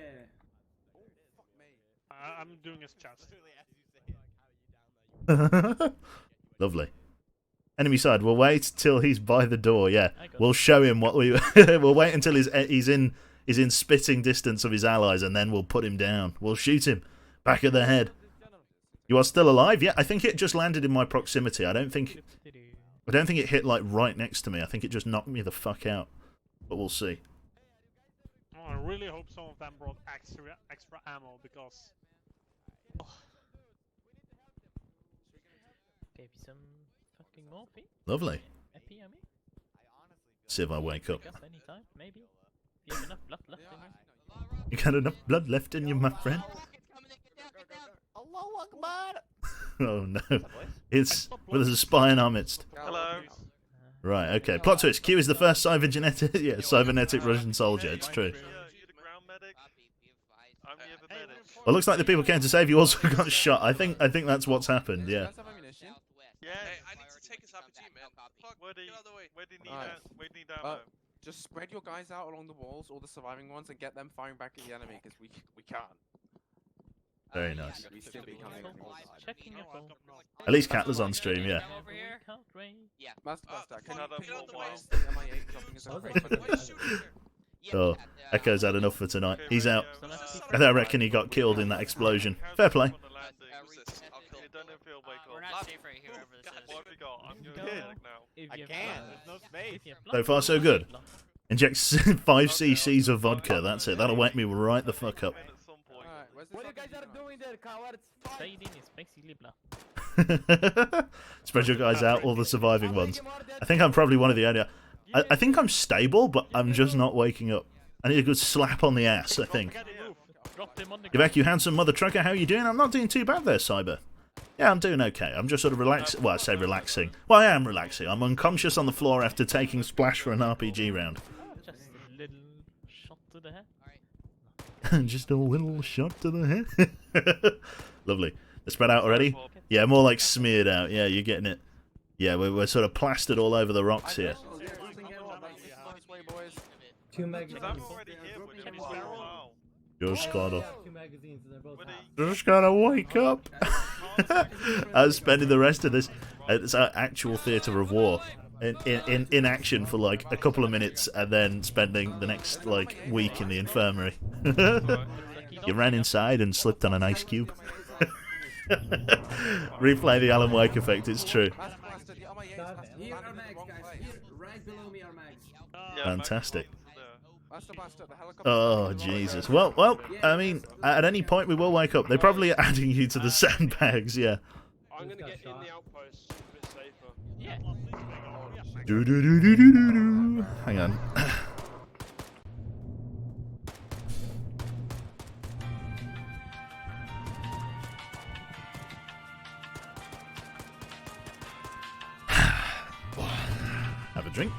I'm doing his chest. Lovely. Enemy side. We'll wait till he's by the door. Yeah, we'll show him what we. We'll wait until he's in spitting distance of his allies, and then we'll put him down. We'll shoot him back of the head. You are still alive? Yeah, I think it just landed in my proximity. I don't think it hit like right next to me. I think it just knocked me the fuck out. But we'll see. Oh, I really hope some of them brought extra ammo because. Maybe some fucking morphine. Lovely. Epi, I mean. See if I wake up. Anytime, maybe. You have enough blood left in you. You got enough blood left in you, my friend? Oh no. It's there's a spy in our midst. Hello. Right, okay. Plot twist. Q is the first cybernetic cybernetic Russian soldier. It's true. Well, it looks like the people came to save you also got shot. I think that's what's happened, yeah. Yeah. Hey, I need to take his RPG, man. Fuck, get out of the way. Where do you need ammo? Just spread your guys out along the walls, all the surviving ones, and get them firing back at the enemy, because we can't. Very nice. Checking your phone. At least Catler's on stream, yeah. Yeah. Master Blaster, can Another you ping full the mile. ways the MI8 dropping us over? Oh, Echo's had enough for tonight. He's out. I reckon he got killed in that explosion. Fair play. We're not safe right here, wherever this is. What have you got? I'm going to now. I can't. There's no space. So far, so good. Inject 5 cc's of vodka. That's it. That'll wake me right the fuck up. What you guys are doing there, cowards? Spread your guys out, all the surviving ones. I think I'm probably one of the only... I think I'm stable, but I'm just not waking up. I need a good slap on the ass, I think. Quebec, you handsome mother trucker, how you doing? I'm not doing too bad there, Cyber. Yeah, I'm doing okay. I'm just sort of relaxing. Well, I say relaxing. Well, I am relaxing. I'm unconscious on the floor after taking Splash for an RPG round. Just a little shot to the head. Just a little shot to the head. Lovely. They're spread out already? Yeah, more like smeared out. Yeah, you're getting it. Yeah, we're sort of plastered all over the rocks here. 2 magazines. Just gotta... 2 magazines and they're both hot. Just gotta wake up. I was spending the rest of this... It's an actual theatre of war. In action for like a couple of minutes and then spending the next like week in the infirmary. You ran inside and slipped on an ice cube. Replay the Alan Wake effect, it's true. Fantastic. Oh Jesus. Well, I mean, at any point we will wake up. They're probably adding you to the sandbags, yeah. I'm gonna get in the outpost. A bit safer. Yeah. Do do do do do do do. Hang on. Have a drink.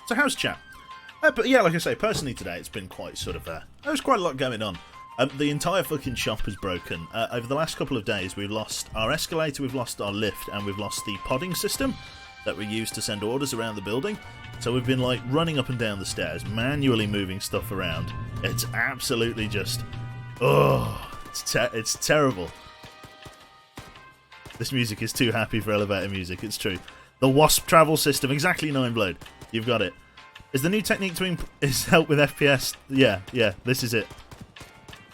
So how's chat? But yeah, like I say, personally today it's been quite sort of there's quite a lot going on. The entire fucking shop is broken. Over the last couple of days we've lost our escalator, we've lost our lift, and we've lost the podding system that we use to send orders around the building. So we've been like running up and down the stairs, manually moving stuff around. It's absolutely just... Oh, it's terrible. This music is too happy for elevator music, it's true. The Wasp travel system, exactly, Nineblade. You've got it. Is the new technique to is help with FPS? Yeah, this is it.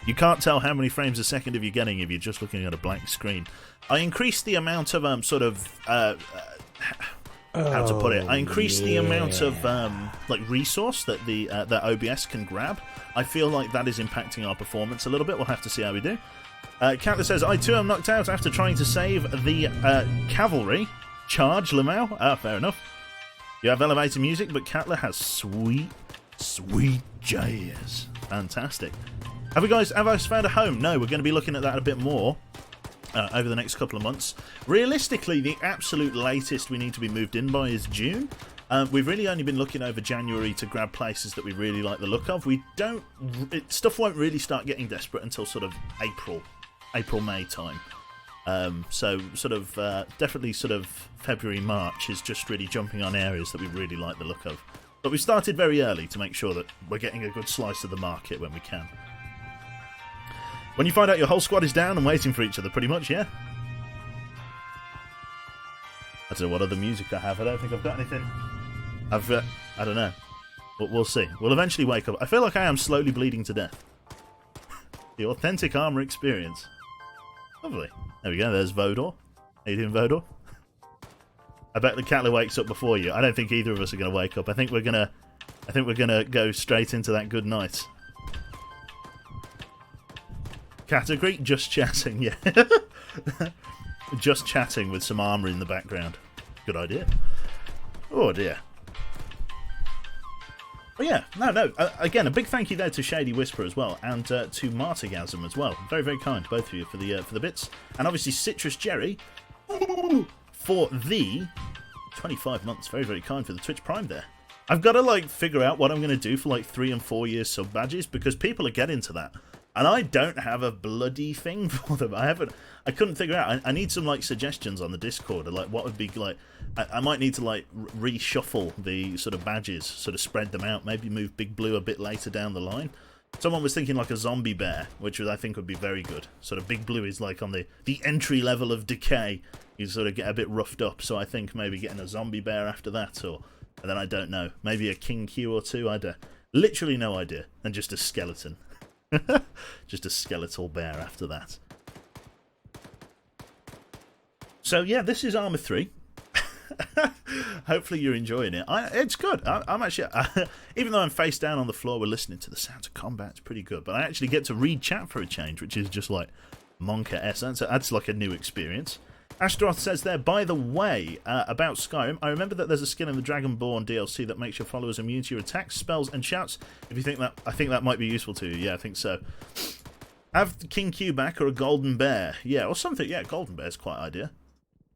You can't tell how many frames a second you're getting if you're just looking at a blank screen. I increased the amount of how to put it? I increased the amount of like resource that that OBS can grab. I feel like that is impacting our performance a little bit. We'll have to see how we do. Catler says, I too am knocked out after trying to save the cavalry charge, Lamau. Ah, fair enough. You have elevator music, but Catler has sweet jazz. Fantastic. Have you guys found a home? No, we're going to be looking at that a bit more over the next couple of months. Realistically, the absolute latest we need to be moved in by is June. We've really only been looking over January to grab places that we really like the look of. Stuff won't really start getting desperate until sort of April, May time. So sort of definitely sort of February, March is just really jumping on areas that we really like the look of. But we started very early to make sure that we're getting a good slice of the market when we can. When you find out your whole squad is down and waiting for each other, pretty much, yeah? I don't know what other music I have. I don't think I've got anything. I don't know. But we'll see. We'll eventually wake up. I feel like I am slowly bleeding to death. The authentic armor experience. Lovely. There we go. There's Vodor. How you doing, Vodor? I bet the Catler wakes up before you. I don't think either of us are going to wake up. I think we're gonna go straight into that good night. Category? Just chatting, yeah. Just chatting with some armor in the background. Good idea. Oh dear. But yeah, no. Again, a big thank you there to Shady Whisper as well, and to Martygasm as well. Very, very kind, both of you, for the bits. And obviously Citrus Jerry, for the 25 months. Very, very kind for the Twitch Prime there. I've got to, like, figure out what I'm going to do for, like, 3 and 4 year sub badges, because people are getting to that. And I don't have a bloody thing for them. I couldn't figure out. I need some, like, suggestions on the Discord of, like, what would be, like, I might need to, like, reshuffle the sort of badges, sort of spread them out, maybe move Big Blue a bit later down the line. Someone was thinking, like, a zombie bear, which I think would be very good. Sort of Big Blue is, like, on the entry level of decay. You sort of get a bit roughed up, so I think maybe getting a zombie bear after that, or... And then I don't know. Maybe a King Q or two. Literally no idea. And just a skeleton. Just a skeletal bear after that. So yeah, this is Arma 3. Hopefully you're enjoying it. It's good. I'm actually... even though I'm face down on the floor, we're listening to the sounds of combat. It's pretty good. But I actually get to read chat for a change, which is just like Monka-esque. That's like a new experience. Ashtaroth says there, by the way, about Skyrim, I remember that there's a skill in the Dragonborn DLC that makes your followers immune to your attacks, spells, and shouts. If you think that, I think that might be useful to you. Yeah, I think so. Have the King Q back or a Golden Bear. Yeah, or something. Yeah, Golden Bear's quite idea.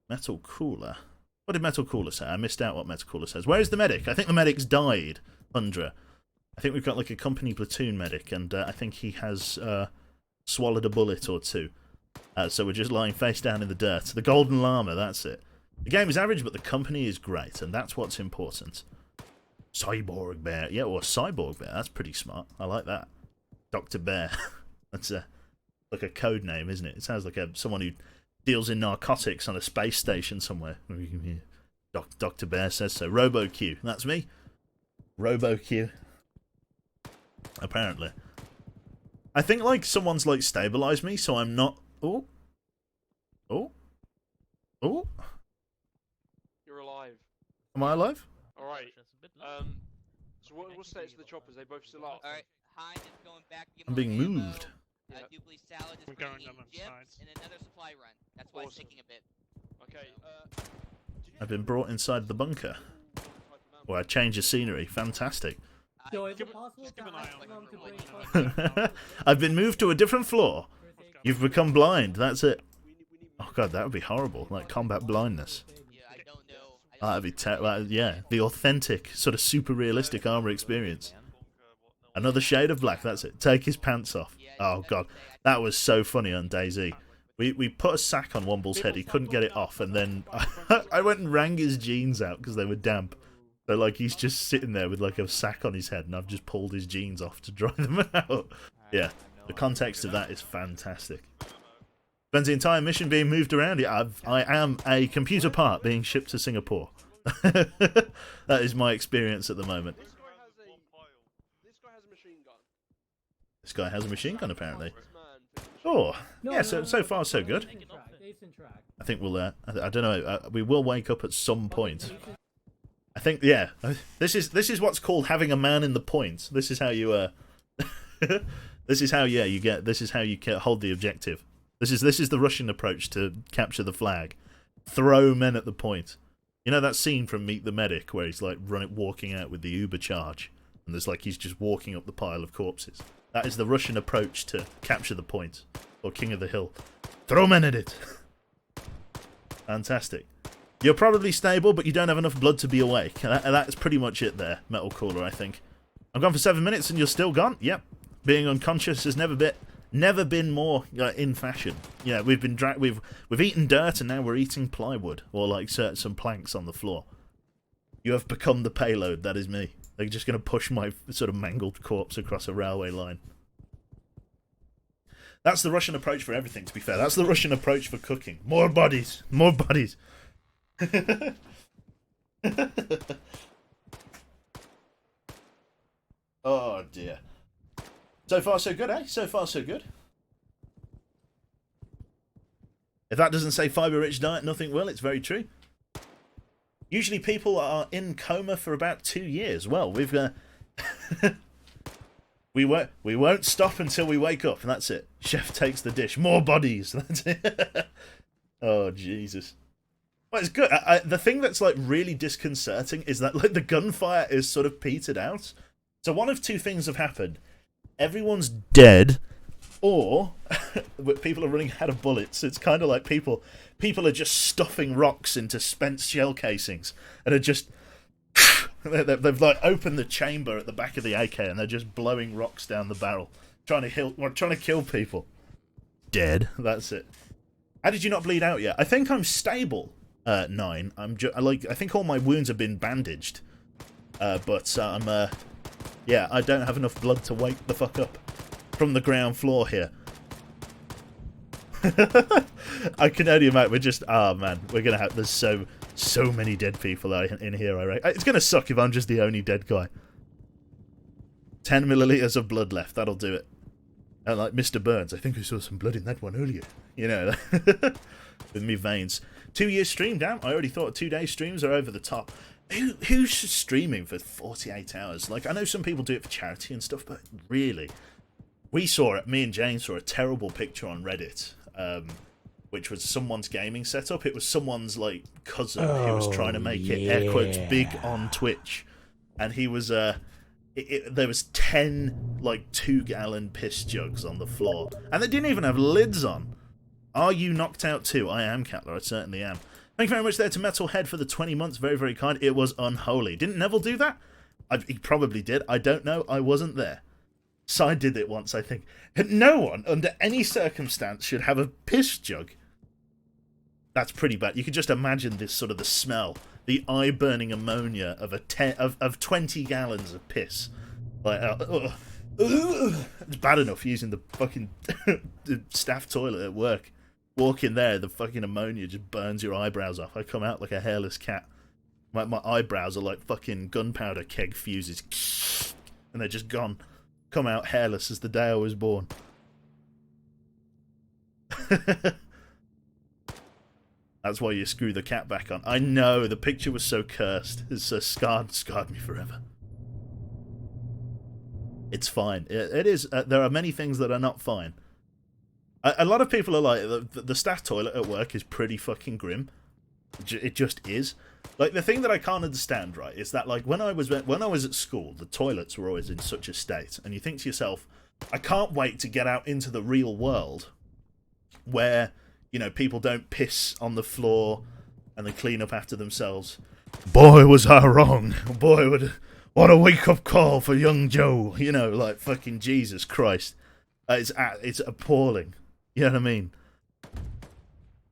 Metal Cooler. What did Metal Cooler say? I missed out what Metal Cooler says. Where is the medic? I think the medic's died, Thundra. I think we've got like a company platoon medic, and I think he has swallowed a bullet or two. So we're just lying face down in the dirt. The Golden Llama, that's it. The game is average, but the company is great, and that's what's important. Cyborg Bear. Yeah, or Cyborg Bear. That's pretty smart. I like that. Dr. Bear. That's like a code name, isn't it? It sounds like someone who deals in narcotics on a space station somewhere. Dr. Bear says so. RoboQ. That's me. RoboQ. Apparently. I think, like, someone's, like, stabilized me, so I'm not... Oh. Oh. Oh. You're alive. Am I alive? Alright. So what state's the choppers? They both still up? Alright, Hind is going back. I'm being moved. Dupli Salad is bringing in gyms and another supply run. That's why it's taking a bit. Okay, I've been brought inside the bunker. Well, I changed the scenery. Fantastic. So is it possible to ask them to bring I've been moved to a different floor. You've become blind. That's it. Oh god, that would be horrible. Like combat blindness. That'd be yeah, the authentic, sort of super realistic armor experience. Another shade of black. That's it. Take his pants off. Oh god, that was so funny on DayZ. We put a sack on Womble's head. He couldn't get it off, and then I went and wrang his jeans out because they were damp. So, like, he's just sitting there with, like, a sack on his head, and I've just pulled his jeans off to dry them out. Yeah, the context of that is fantastic. Spends the entire mission being moved around. Yeah, I am a computer part being shipped to Singapore. That is my experience at the moment. This guy has a machine gun, apparently. Oh, yeah, so far so good. I think we'll, I don't know, we will wake up at some point. I think, yeah, this is what's called having a man in the point. This is how you, this is how, yeah, this is how you hold the objective. This is the Russian approach to capture the flag. Throw men at the point. You know that scene from Meet the Medic where he's like walking out with the Uber charge, and there's like he's just walking up the pile of corpses. That is the Russian approach to capture the point, or King of the Hill. Throw men at it. Fantastic. You're probably stable, but you don't have enough blood to be awake. That's pretty much it there, Metal Cooler, I think. I'm gone for 7 minutes and you're still gone? Yep. Being unconscious has never been more in fashion. Yeah, we've eaten dirt and now we're eating plywood, or like some planks on the floor. You have become the payload, that is me. They're just going to push my sort of mangled corpse across a railway line. That's the Russian approach for everything, to be fair. That's the Russian approach for cooking. More bodies. More bodies. Oh dear. So far so good, eh? So far so good. If that doesn't say fibre-rich diet, nothing will. It's very true. Usually people are in coma for about 2 years. Well, we've we won't stop until we wake up, and that's it. Chef takes the dish. More bodies. That's it. Oh Jesus. Well, it's good. The thing that's like really disconcerting is that like the gunfire is sort of petered out. So one of two things have happened. Everyone's dead, or people are running out of bullets. It's kind of like people are just stuffing rocks into spent shell casings and are just they've like opened the chamber at the back of the AK and they're just blowing rocks down the barrel, trying to kill people. Dead. That's it. How did you not bleed out yet? I think I'm stable. 9. I think all my wounds have been bandaged. But yeah, I don't have enough blood to wake the fuck up from the ground floor here. I can only imagine. We're just, oh man, we're gonna have. There's so many dead people in here. I reckon it's gonna suck if I'm just the only dead guy. 10 milliliters of blood left. That'll do it. And like Mr. Burns, I think I saw some blood in that one earlier. You know, with me veins. 2 years stream, damn. I already thought 2 day streams are over the top. Who's streaming for 48 hours? Like, I know some people do it for charity and stuff, but really, me and Jane saw a terrible picture on Reddit, which was someone's gaming setup. It was someone's, like, cousin who was trying to make it, air quotes, big on Twitch. And he was, there was 10, like, 2-gallon piss jugs on the floor. And they didn't even have lids on. Are you knocked out too? I am, Catler, I certainly am. Thank you very much there to Metalhead for the 20 months. Very, very kind. It was unholy. Didn't Neville do that? He probably did. I don't know. I wasn't there. Side did it once, I think. No one, under any circumstance, should have a piss jug. That's pretty bad. You could just imagine this sort of the smell. The eye-burning ammonia of 20 gallons of piss. Like, it's bad enough using the fucking the staff toilet at work. Walk in there, the fucking ammonia just burns your eyebrows off. I come out like a hairless cat. My eyebrows are like fucking gunpowder keg fuses. And they're just gone. Come out hairless as the day I was born. That's why you screw the cat back on. I know, the picture was so cursed. It's so scarred me forever. It's fine. It is. There are many things that are not fine. A lot of people are like, the staff toilet at work is pretty fucking grim. It just is. Like, the thing that I can't understand, right, is that, like, when I was at school, the toilets were always in such a state, and you think to yourself, I can't wait to get out into the real world where, you know, people don't piss on the floor and they clean up after themselves. Boy, was I wrong. Boy, what a wake-up call for young Joe. You know, like, fucking Jesus Christ. It's appalling. You know what I mean?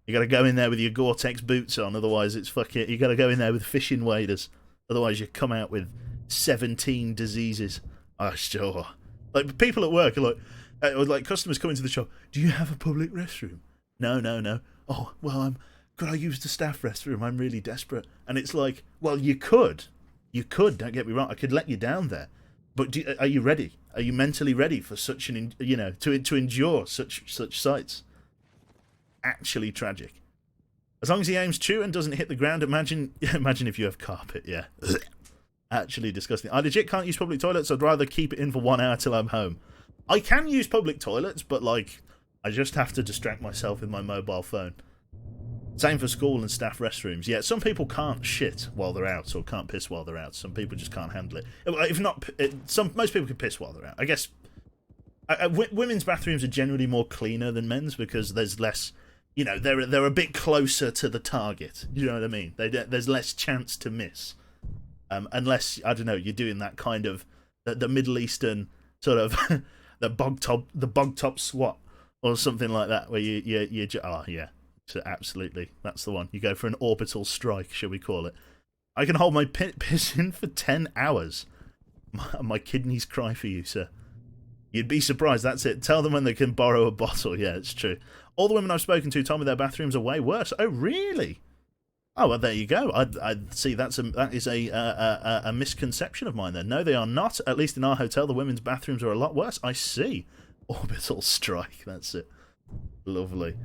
You gotta go in there with your Gore-Tex boots on, otherwise it's fucking... You gotta go in there with fishing waders, otherwise you come out with 17 diseases. Oh, sure. Like, people at work are like customers come into the shop, do you have a public restroom? No. Oh, well, could I use the staff restroom? I'm really desperate. And it's like, well, you could. You could, don't get me wrong. I could let you down there. But are you ready? Are you mentally ready for such an, you know, to endure such sights? Actually tragic. As long as he aims true and doesn't hit the ground, imagine if you have carpet, yeah. Actually disgusting. I legit can't use public toilets. I'd rather keep it in for 1 hour till I'm home. I can use public toilets, but, like, I just have to distract myself with my mobile phone. Same for school and staff restrooms. Yeah, some people can't shit while they're out or can't piss while they're out. Some people just can't handle it. If not, most people can piss while they're out. I guess women's bathrooms are generally more cleaner than men's because there's less, you know, they're a bit closer to the target. You know what I mean? There's less chance to miss, unless, I don't know, you're doing that kind of the Middle Eastern sort of the bog top SWAT or something like that, where you oh yeah. So absolutely, that's the one. You go for an orbital strike, shall we call it. I can hold my piss in for 10 hours. My kidneys cry for you, sir. You'd be surprised, that's it. Tell them when they can borrow a bottle. Yeah, it's true. All the women I've spoken to told me their bathrooms are way worse. Oh, really? Oh, well, there you go. I'd see that is a misconception of mine then. No, they are not. At least in our hotel, the women's bathrooms are a lot worse. I see. Orbital strike, that's it. Lovely.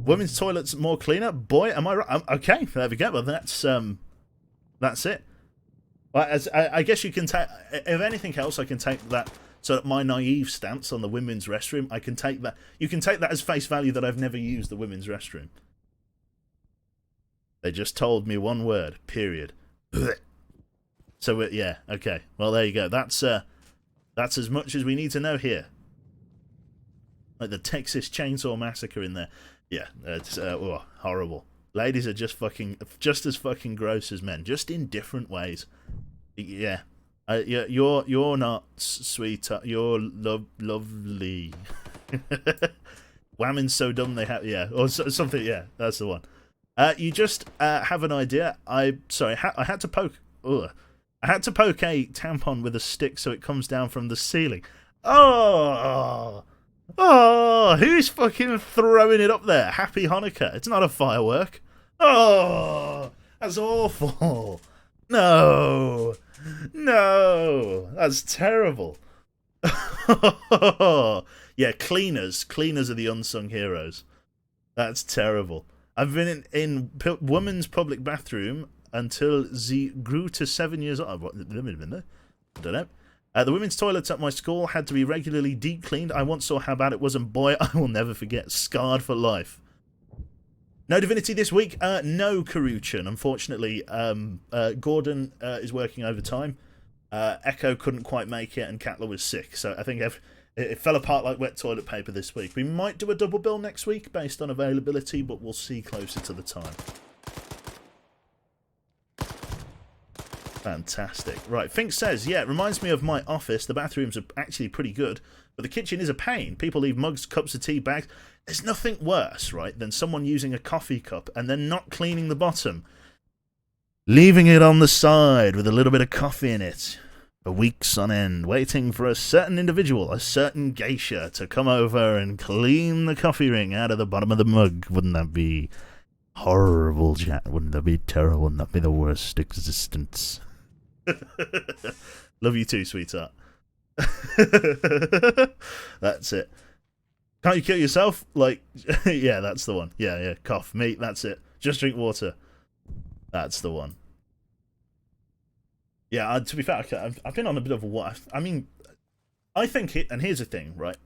Women's toilets more cleaner? Boy, am I right? Okay, there we go. Well, that's it. Well, I guess you can take... If anything else, I can take that... So my naive stance on the women's restroom, I can take that... You can take that as face value that I've never used the women's restroom. They just told me one word. Period. So, yeah, okay. Well, there you go. That's as much as we need to know here. like the Texas Chainsaw Massacre in there. Yeah, it's horrible. Ladies are just as fucking gross as men, just in different ways. Yeah, you're not sweet. You're lovely. Women's so dumb they have, yeah, or something. Yeah, that's the one. You just have an idea. I had to poke. I had to poke a tampon with a stick so it comes down from the ceiling. Oh, who's fucking throwing it up there? Happy Hanukkah. It's not a firework. Oh, that's awful. No, that's terrible. Yeah, cleaners are the unsung heroes. That's terrible. I've been in women's public bathroom until ze grew to 7 years old. I don't know. The women's toilets at my school had to be regularly deep cleaned. I once saw how bad it was, and boy, I will never forget. Scarred for life. No Divinity this week. No Karuchan. Unfortunately, Gordon is working overtime. Echo couldn't quite make it, and Katla was sick. So I think it fell apart like wet toilet paper this week. We might do a double bill next week based on availability, but we'll see closer to the time. Fantastic. Right, Fink says, yeah, it reminds me of my office. The bathrooms are actually pretty good, but the kitchen is a pain. People leave mugs, cups of tea, bags. There's nothing worse, right, than someone using a coffee cup and then not cleaning the bottom. Leaving it on the side with a little bit of coffee in it for weeks on end, waiting for a certain individual, a certain geisha, to come over and clean the coffee ring out of the bottom of the mug. Wouldn't that be horrible, chat? Wouldn't that be terrible? Wouldn't that be the worst existence? Love you too, sweetheart. That's it. Can't you kill yourself? Like, yeah, that's the one. Yeah, cough, meat, that's it. Just drink water. That's the one. Yeah, to be fair, I've been on a bit of a what. I mean, I think it, and here's the thing, right?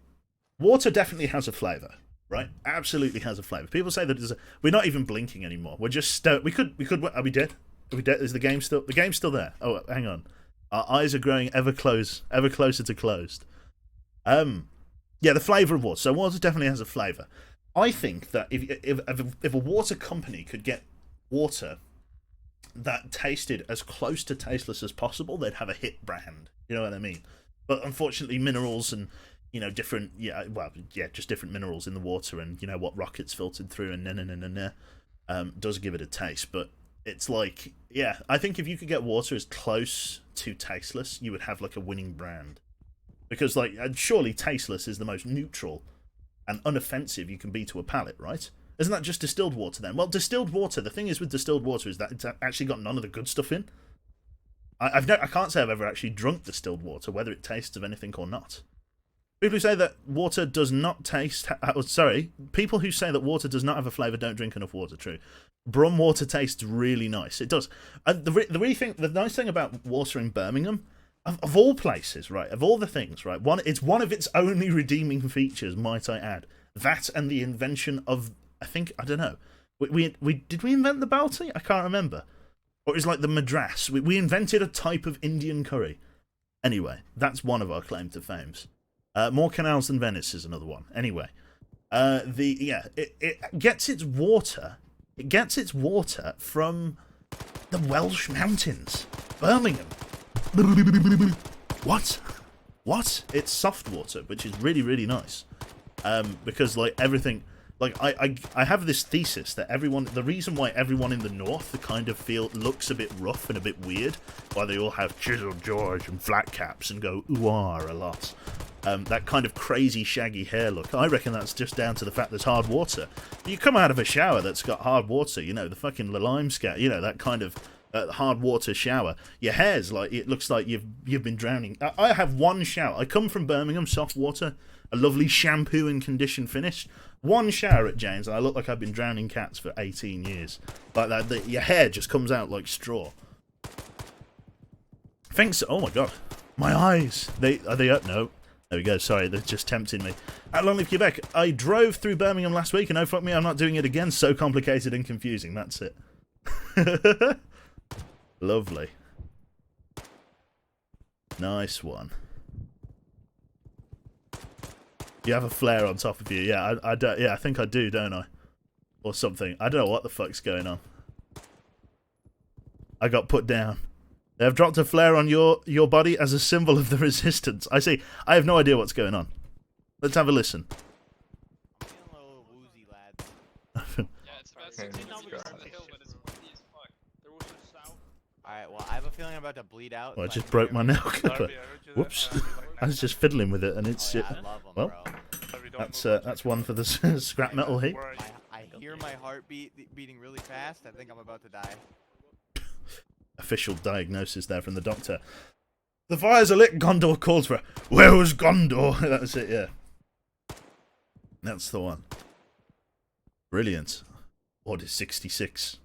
Water definitely has a flavour, right? Absolutely has a flavour. People say that we're not even blinking anymore. We're just we could. Are we dead? Are we dead? Is the game still? The game's still there. Oh, hang on. Our eyes are growing ever closer to closed. Yeah, the flavour of water. So water definitely has a flavour. I think that if a water company could get water that tasted as close to tasteless as possible, they'd have a hit brand. You know what I mean? But unfortunately, minerals and different, just different minerals in the water, and what rockets filtered through, and does give it a taste. But it's like, yeah, I think if you could get water as close to tasteless, you would have like a winning brand. Because like, surely tasteless is the most neutral and unoffensive you can be to a palate, right? Isn't that just distilled water then? Well, distilled water, the thing is with distilled water is that it's actually got none of the good stuff in. I can't say I've ever actually drunk distilled water, whether it tastes of anything or not. People who say that water does not taste... people who say that water does not have a flavour don't drink enough water, true. Brum water tastes really nice. It does. The nice thing about water in Birmingham, of all places, right, of all the things, right, it's one of its only redeeming features, might I add. That and the invention of... I don't know. Did we invent the Balti? I can't remember. Or it was like the Madras. We invented a type of Indian curry. Anyway, that's one of our claim to fames. More canals than Venice is another one. Anyway, it gets its water. It gets its water from the Welsh mountains, Birmingham. What? It's soft water, which is really, really nice. Because like everything. Like, I have this thesis that the reason why everyone in the north kind of looks a bit rough and a bit weird, why they all have chiseled George and flat caps and go ooh-ah a lot, that kind of crazy shaggy hair look, I reckon that's just down to the fact there's hard water. You come out of a shower that's got hard water, the fucking lime scat, that kind of hard water shower, your hair's like, it looks like you've been drowning. I have one shower. I come from Birmingham, soft water, a lovely shampoo and condition finish. One shower at Jane's, and I look like I've been drowning cats for 18 years. Like that, your hair just comes out like straw. Thanks. Oh my god, my eyes. Are they up? No. There we go. Sorry, they're just tempting me. At Long Live Quebec. I drove through Birmingham last week, and oh fuck me, I'm not doing it again. So complicated and confusing. That's it. Lovely. Nice one. You have a flare on top of you. Yeah, I don't. Yeah, I think I do, don't I? Or something. I don't know what the fuck's going on. I got put down. They have dropped a flare on your body as a symbol of the resistance. I see. I have no idea what's going on. Let's have a listen. Alright, well, I have a feeling I'm about to bleed out. Well, I just broke my nail clipper. Whoops. I was just fiddling with it, and it's well. That's one for the scrap metal heap. I hear my heartbeat beating really fast. I think I'm about to die. Official diagnosis there from the doctor. The fires are lit. Gondor calls for. Where was Gondor? That's it. Yeah. That's the one. Brilliant. Order 66.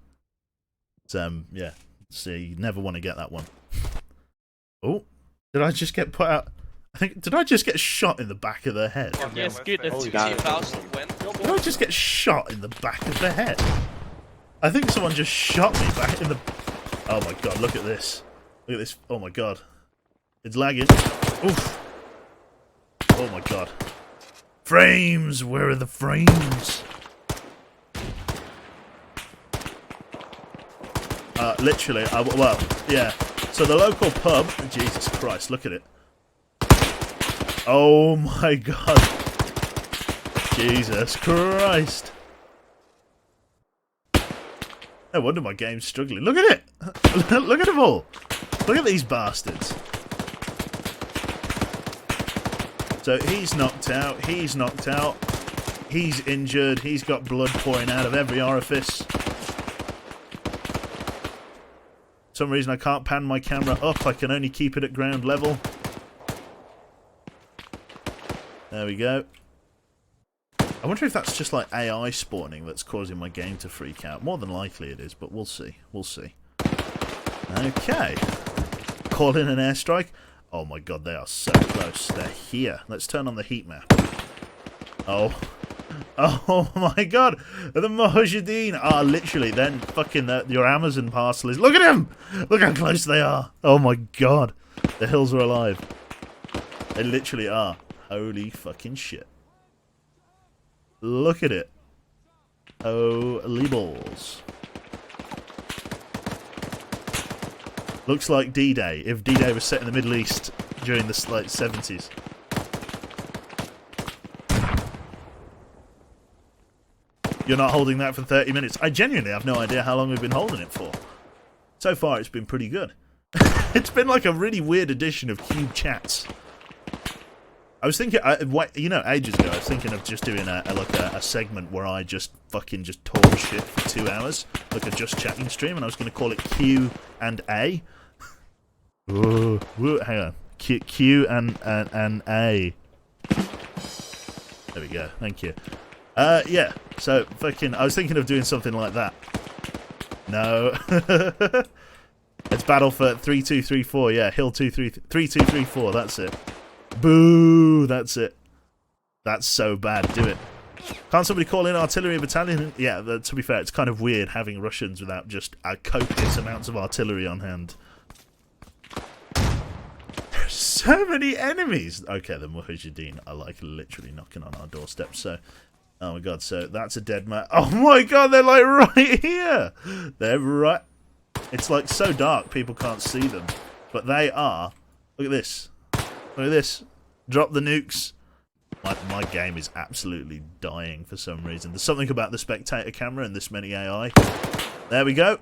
It's, yeah. So you never want to get that one. Oh, did I just get put out? I think, did I just get shot in the back of the head? Yes, good. Let's Did I just get shot in the back of the head? I think someone just shot me back in the... Oh my god, look at this. Look at this. Oh my god. It's lagging. Oof. Oh my god. Frames! Where are the frames? Literally, well, yeah. So the local pub... Jesus Christ, look at it. Oh my god. Jesus Christ. No wonder my game's struggling. Look at it! Look at them all! Look at these bastards. So he's knocked out, he's knocked out, he's injured, he's got blood pouring out of every orifice. For some reason I can't pan my camera up, I can only keep it at ground level. There we go. I wonder if that's just like AI spawning that's causing my game to freak out. More than likely it is, but we'll see. We'll see. Okay. Call in an airstrike. Oh my god, they are so close. They're here. Let's turn on the heat map. Oh. Oh my god. The Mujahideen are literally then fucking your Amazon parcel is... Look at him! Look how close they are. Oh my god. The hills are alive. They literally are. Holy fucking shit. Look at it. Holy balls. Looks like D-Day, if D-Day was set in the Middle East during the like 70s. You're not holding that for 30 minutes. I genuinely have no idea how long we've been holding it for. So far, it's been pretty good. It's been like a really weird edition of Cube Chats. I was thinking, you know, ages ago, I was thinking of just doing a segment where I just fucking talk shit for 2 hours, like a just chatting stream, and I was going to call it Q and A. Ooh, hang on, Q and A. There we go. Thank you. Yeah. So fucking, I was thinking of doing something like that. No. It's battle for 3234. Yeah, hill 3234. That's it. Boo! That's it. That's so bad. Do it. Can't somebody call in artillery battalion? Yeah, to be fair, it's kind of weird having Russians without just copious amounts of artillery on hand. There's so many enemies! Okay, the Mujahideen are like literally knocking on our doorstep, so... Oh my god, so that's a dead man. Oh my god, they're like right here! They're right... It's like so dark, people can't see them. But they are... Look at this. Look at this. Drop the nukes. My game is absolutely dying for some reason. There's something about the spectator camera and this many AI. There we go.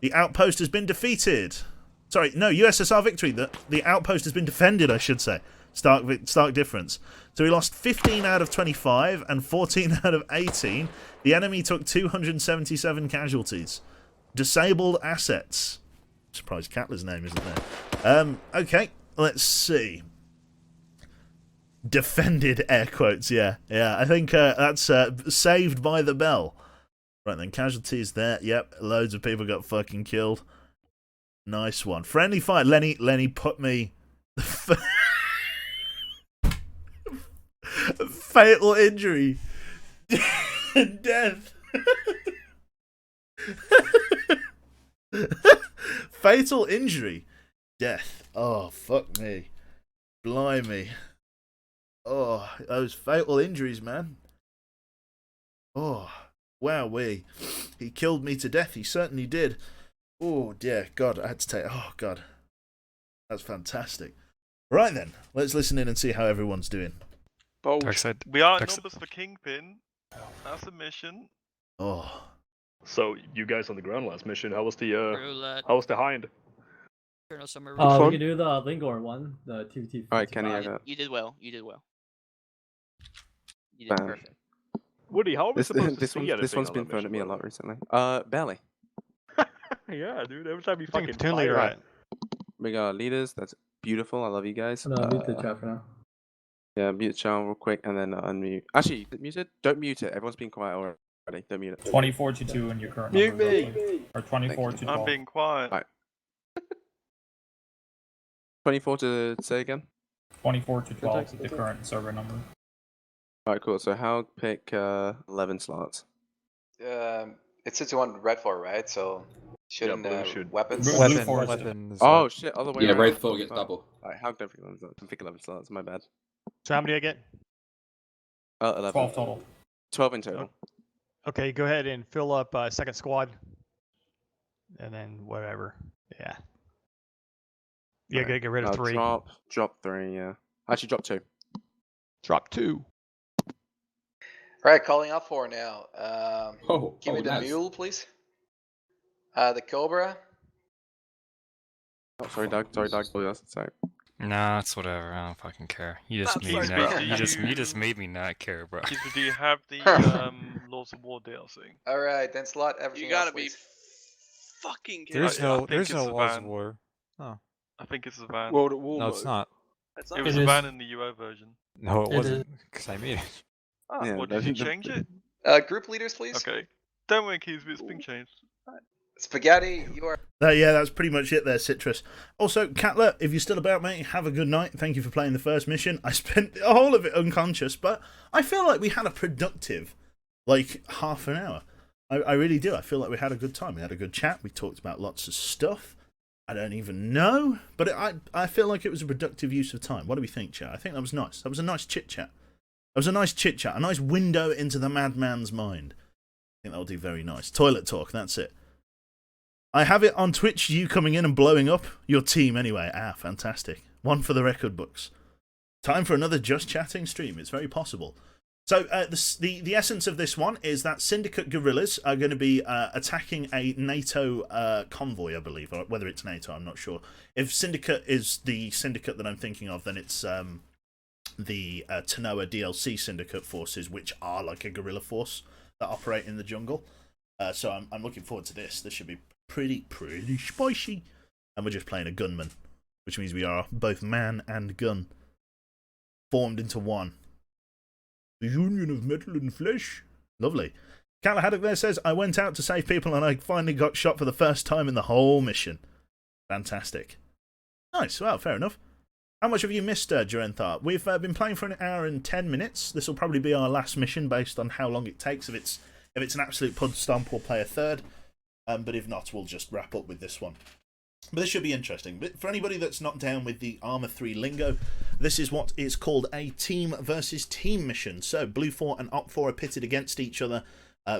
The outpost has been defeated. Sorry, no, USSR victory. The outpost has been defended, I should say. Stark difference. So we lost 15 out of 25 and 14 out of 18. The enemy took 277 casualties. Disabled assets. Surprised Catler's name isn't there. Okay, let's see. Defended, air quotes, yeah. Yeah, I think that's saved by the bell. Right then, casualties there. Yep, loads of people got fucking killed. Nice one. Friendly fight. Lenny put me... Fatal injury. Death. Fatal injury. Death. Oh, fuck me. Blimey. Oh, those fatal injuries, man. Oh, wowee. He killed me to death. He certainly did. Oh, dear God. I had to take... Oh, God. That's fantastic. Right, then. Let's listen in and see how everyone's doing. We are numbers for Kingpin. That's a mission. Oh. So, you guys on the ground last mission, how was the, Roulette. how was the hind? Colonel Summer. We can do the Lingor one, the 2T. Alright, Kenny, I got... You did well. You did well. You Bam. did perfect. Woody, how are we supposed to see anything This one's on been that thrown at me a mission, lot recently. Barely. Yeah, dude, every time you I think fucking platoon leader, fire right? We got leaders. That's beautiful. I love you guys. No, mute the chat for now. Yeah, mute channel real quick and then unmute. Actually, mute it. Don't mute it. Everyone's being quiet already. Don't mute it. 24 to 2 in your current Mute number. me. roughly. Or 24 to 12. I'm being quiet. Right. 24 to say again? 24 to 12 is the current server number. Alright, cool. So how pick 11 slots? It says you want red 4, right? So shouldn't blue should. weapons? Weapons. Oh shit, other way Yeah, around. Wraith 4 gets double. Alright, how can I pick 11 slots? I'm picking 11 slots, my bad. So how many I get? 11. 12 total. 12 in total. Okay, go ahead and fill up second squad. And then whatever. Yeah. Yeah, Alright, gotta get rid of 3. Drop 3, yeah. Actually, drop 2. Drop 2. Alright, calling out 4 now. Give me the nice. mule, please. The Cobra. Oh, sorry, Doug. Sorry. Nah, it's whatever. I don't fucking care. You just That's made me sorry, not. bro. You just made me not care, bro. Do you have the Laws of War DLC? Alright, then slot everything You gotta else, be please. fucking kidding There's me. no think there's it's no the laws of van. war. Oh. I think it's a van. World at War No, mode. it's not. It's It not was It a is. van in the UO version. No, it It wasn't. Because I made it. Ah, Yeah, what, did you change it? Group leaders, please. Okay. Don't worry, Keys, it's been changed. Spaghetti, you are. Yeah, that's pretty much it there, Citrus. Also, Catler, if you're still about, mate, have a good night. Thank you for playing the first mission. I spent the whole of it unconscious, but I feel like we had a productive, half an hour. I really do. I feel like we had a good time. We had a good chat. We talked about lots of stuff. I don't even know, but I feel like it was a productive use of time. What do we think, chat? I think that was nice. That was a nice chit-chat. A nice window into the madman's mind. I think that'll do very nice. Toilet talk, that's it. I have it on Twitch, you coming in and blowing up your team anyway. Ah, fantastic. One for the record books. Time for another Just Chatting stream. It's very possible. So the essence of this one is that Syndicate guerrillas are going to be attacking a NATO convoy, I believe. Or whether it's NATO, I'm not sure. If Syndicate is the Syndicate that I'm thinking of, then it's the Tanoa DLC Syndicate forces, which are like a guerrilla force that operate in the jungle. So I'm looking forward to this. This should be pretty spicy. And we're just playing a gunman, which means we are both man and gun formed into one. The union of metal and flesh. Lovely. Calla Haddock there says, I went out to save people and I finally got shot for the first time in the whole mission. Fantastic. Nice. Well, fair enough. How much have you missed, Durenthar? We've been playing for an hour and 10 minutes. This will probably be our last mission based on how long it takes. If it's an absolute pud stomp, we'll play a third. But if not, we'll just wrap up with this one. But this should be interesting. But for anybody that's not down with the Arma 3 lingo, this is what is called a team versus team mission. So Blue 4 and Op 4 are pitted against each other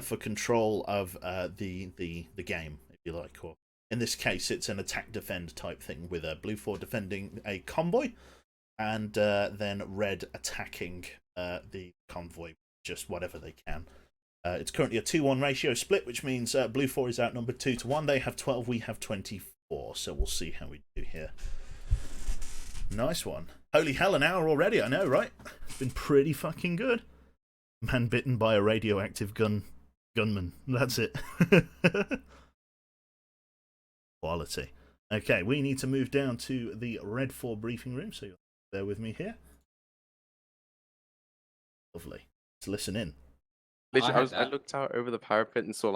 for control of the game, if you like. Or in this case, it's an attack-defend type thing, with Blue 4 defending a convoy and then Red attacking the convoy, just whatever they can. It's currently a 2-1 ratio split, which means Blue 4 is outnumbered 2-1. They have 12, we have 24. So we'll see how we do here. Nice one. Holy hell, an hour already, I know, right? It's been pretty fucking good. Man bitten by a radioactive gunman. That's it. Quality. Okay, we need to move down to the Red 4 briefing room, so you'll bear with me here. Lovely. Let's listen in. Literally, I looked out over the parapet and saw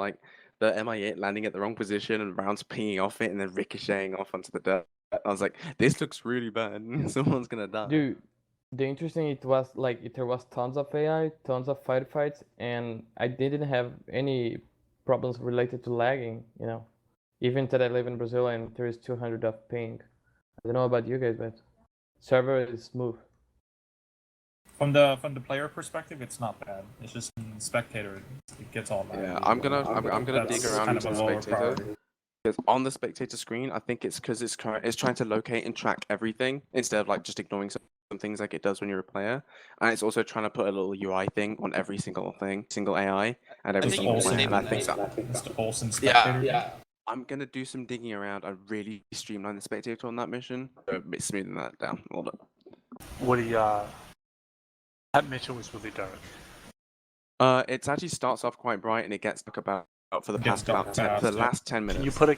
the Mi-8 landing at the wrong position and rounds pinging off it and then ricocheting off onto the dirt. I was like, this looks really bad. Someone's gonna die. Dude, the interesting it was there was tons of AI, tons of firefights, and I didn't have any problems related to lagging. Even that I live in Brazil and there is 200 of ping. I don't know about you guys, but server is smooth. From the player perspective, it's not bad. It's just in spectator, it gets all bad. Yeah, I'm gonna dig That's around kind into of the a lower spectator. priority. Because on the spectator screen, I think it's because it's trying to locate and track everything instead of like just ignoring some things like it does when you're a player. And it's also trying to put a little UI thing on every single AI and every Just single player. And I Olsen, think that Mr. Olsen spectator. yeah. I'm gonna do some digging around. I really streamline the spectator on that mission, so a bit smoothing that down a little bit. Woody, that mission was really dark. It actually starts off quite bright and it gets like about for the Gets past dark fast, for the yeah. last 10 minutes. Can you put a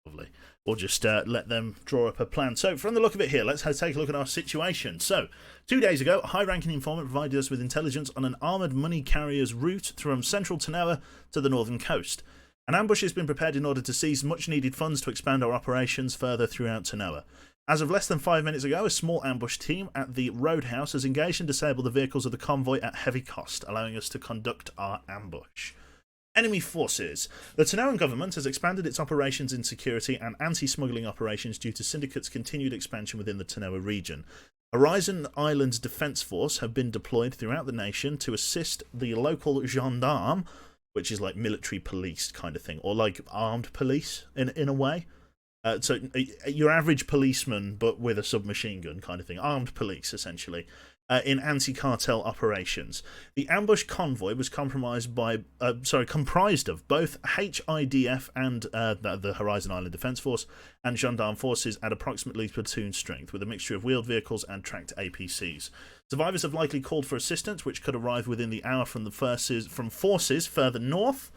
Lovely. We'll just let them draw up a plan. So, from the look of it here, let's take a look at our situation. So, 2 days ago, a high-ranking informant provided us with intelligence on an armoured money carrier's route from central Tanoa to the northern coast. An ambush has been prepared in order to seize much-needed funds to expand our operations further throughout Tanoa. As of less than 5 minutes ago, a small ambush team at the roadhouse has engaged and disabled the vehicles of the convoy at heavy cost, allowing us to conduct our ambush. Enemy forces. The Tanoan government has expanded its operations in security and anti-smuggling operations due to Syndicate's continued expansion within the Tanoa region. Horizon Island's Defence Force have been deployed throughout the nation to assist the local gendarme, which is like military police kind of thing, or like armed police in a way. So your average policeman, but with a submachine gun kind of thing. Armed police, essentially, in anti-cartel operations. The ambush convoy was comprised of both HIDF and the Horizon Island Defence Force and gendarme forces at approximately platoon strength, with a mixture of wheeled vehicles and tracked APCs. Survivors have likely called for assistance, which could arrive within the hour from forces further north.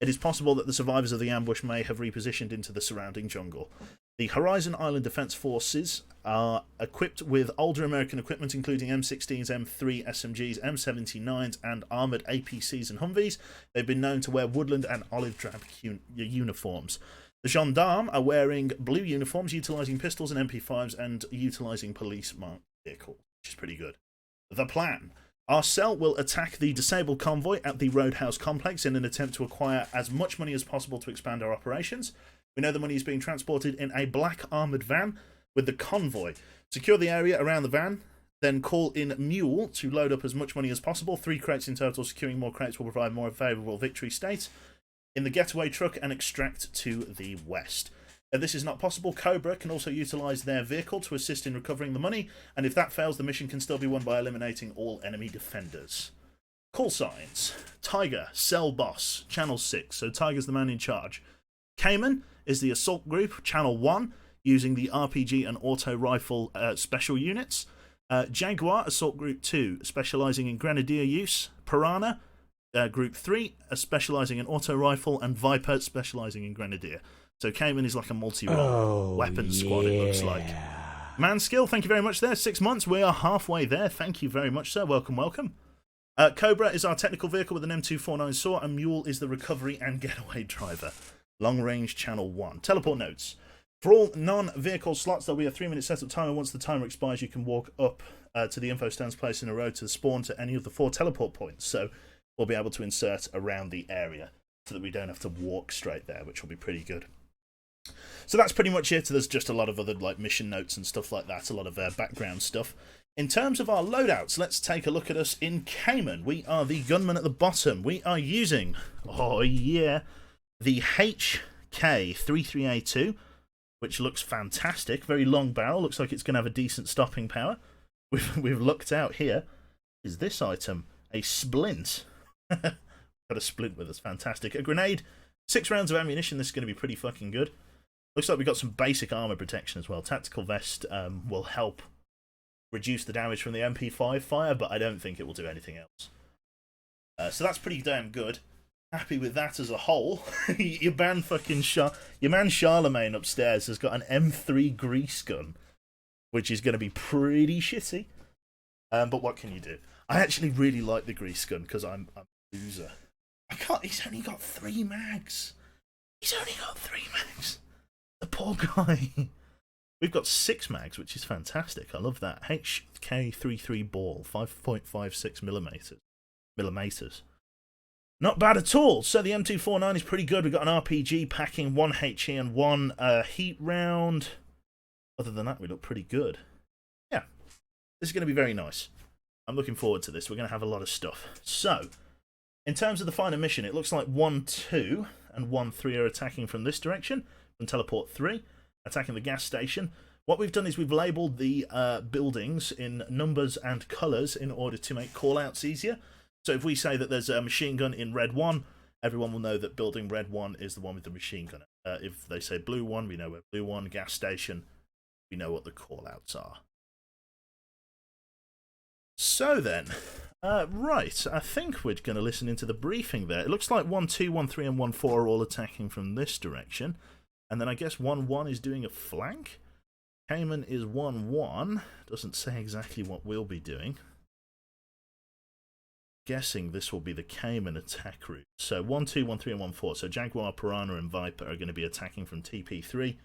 It is possible that the survivors of the ambush may have repositioned into the surrounding jungle. The Horizon Island Defence Forces are equipped with older American equipment, including M16s, M3 SMGs, M79s, and armoured APCs and Humvees. They've been known to wear woodland and olive drab uniforms. The gendarmes are wearing blue uniforms, utilising pistols and MP5s, and utilising police-marked vehicles, which is pretty good. The plan. Our cell will attack the disabled convoy at the Roadhouse complex in an attempt to acquire as much money as possible to expand our operations. We know the money is being transported in a black armoured van with the convoy. Secure the area around the van, then call in Mule to load up as much money as possible. 3 crates in total. Securing more crates will provide more favourable victory state in the getaway truck and extract to the west. If this is not possible, Cobra can also utilise their vehicle to assist in recovering the money, and if that fails, the mission can still be won by eliminating all enemy defenders. Call signs. Tiger, Cell Boss, Channel 6, so Tiger's the man in charge. Cayman is the assault group, Channel 1, using the RPG and auto rifle special units. Jaguar, Assault Group 2, specialising in grenadier use. Piranha, Group 3, specialising in auto rifle, and Viper, specialising in grenadier. So Cayman is like a multi-role weapons squad, it looks like. Manskill, thank you very much there. 6 months, we are halfway there. Thank you very much, sir. Welcome, welcome. Cobra is our technical vehicle with an M249 saw, and Mule is the recovery and getaway driver. Long range Channel 1. Teleport notes. For all non-vehicle slots, there'll be a 3-minute setup timer. Once the timer expires, you can walk up to the info stands placed in a row to spawn to any of the 4 teleport points. So we'll be able to insert around the area so that we don't have to walk straight there, which will be pretty good. So that's pretty much it. There's just a lot of other like mission notes and stuff like that, a lot of background stuff. In terms of our loadouts, let's take a look at us in Cayman. We are the gunman at the bottom. We are using, oh yeah, the HK33A2, which looks fantastic. Very long barrel. Looks like it's going to have a decent stopping power. We've looked out here. Is this item a splint? Got a splint with us. Fantastic. A grenade. 6 rounds of ammunition. This is going to be pretty fucking good. Looks like we've got some basic armor protection as well. Tactical vest will help reduce the damage from the MP5 fire, but I don't think it will do anything else. So that's pretty damn good. Happy with that as a whole. Your man Charlemagne upstairs has got an M3 grease gun, which is going to be pretty shitty. But what can you do? I actually really like the grease gun because I'm a loser. He's only got 3 mags. He's only got 3 mags. The poor guy. We've got 6 mags, which is fantastic. I love that. HK33 ball, 5.56 millimeters. Not bad at all. So the M249 is pretty good. We've got an RPG packing 1 HE and 1 heat round. Other than that, we look pretty good. Yeah, this is going to be very nice. I'm looking forward to this. We're going to have a lot of stuff. So, in terms of the final mission, it looks like 1, 2, and 1, 3 are attacking from this direction, from teleport 3, attacking the gas station. What we've done is we've labelled the buildings in numbers and colours in order to make call-outs easier. So if we say that there's a machine gun in red 1, everyone will know that building red 1 is the one with the machine gun. If they say blue 1, we know where blue 1, gas station, we know what the call-outs are. So then, right, I think we're going to listen into the briefing there. It looks like 1, 2, 1, 3, and 1, 4 are all attacking from this direction. And then I guess 1, 1 is doing a flank. Cayman is 1, 1. Doesn't say exactly what we'll be doing. Guessing this will be the Cayman attack route. So 1, 2, 1, 3, and 1, 4. So Jaguar, Piranha, and Viper are going to be attacking from TP3.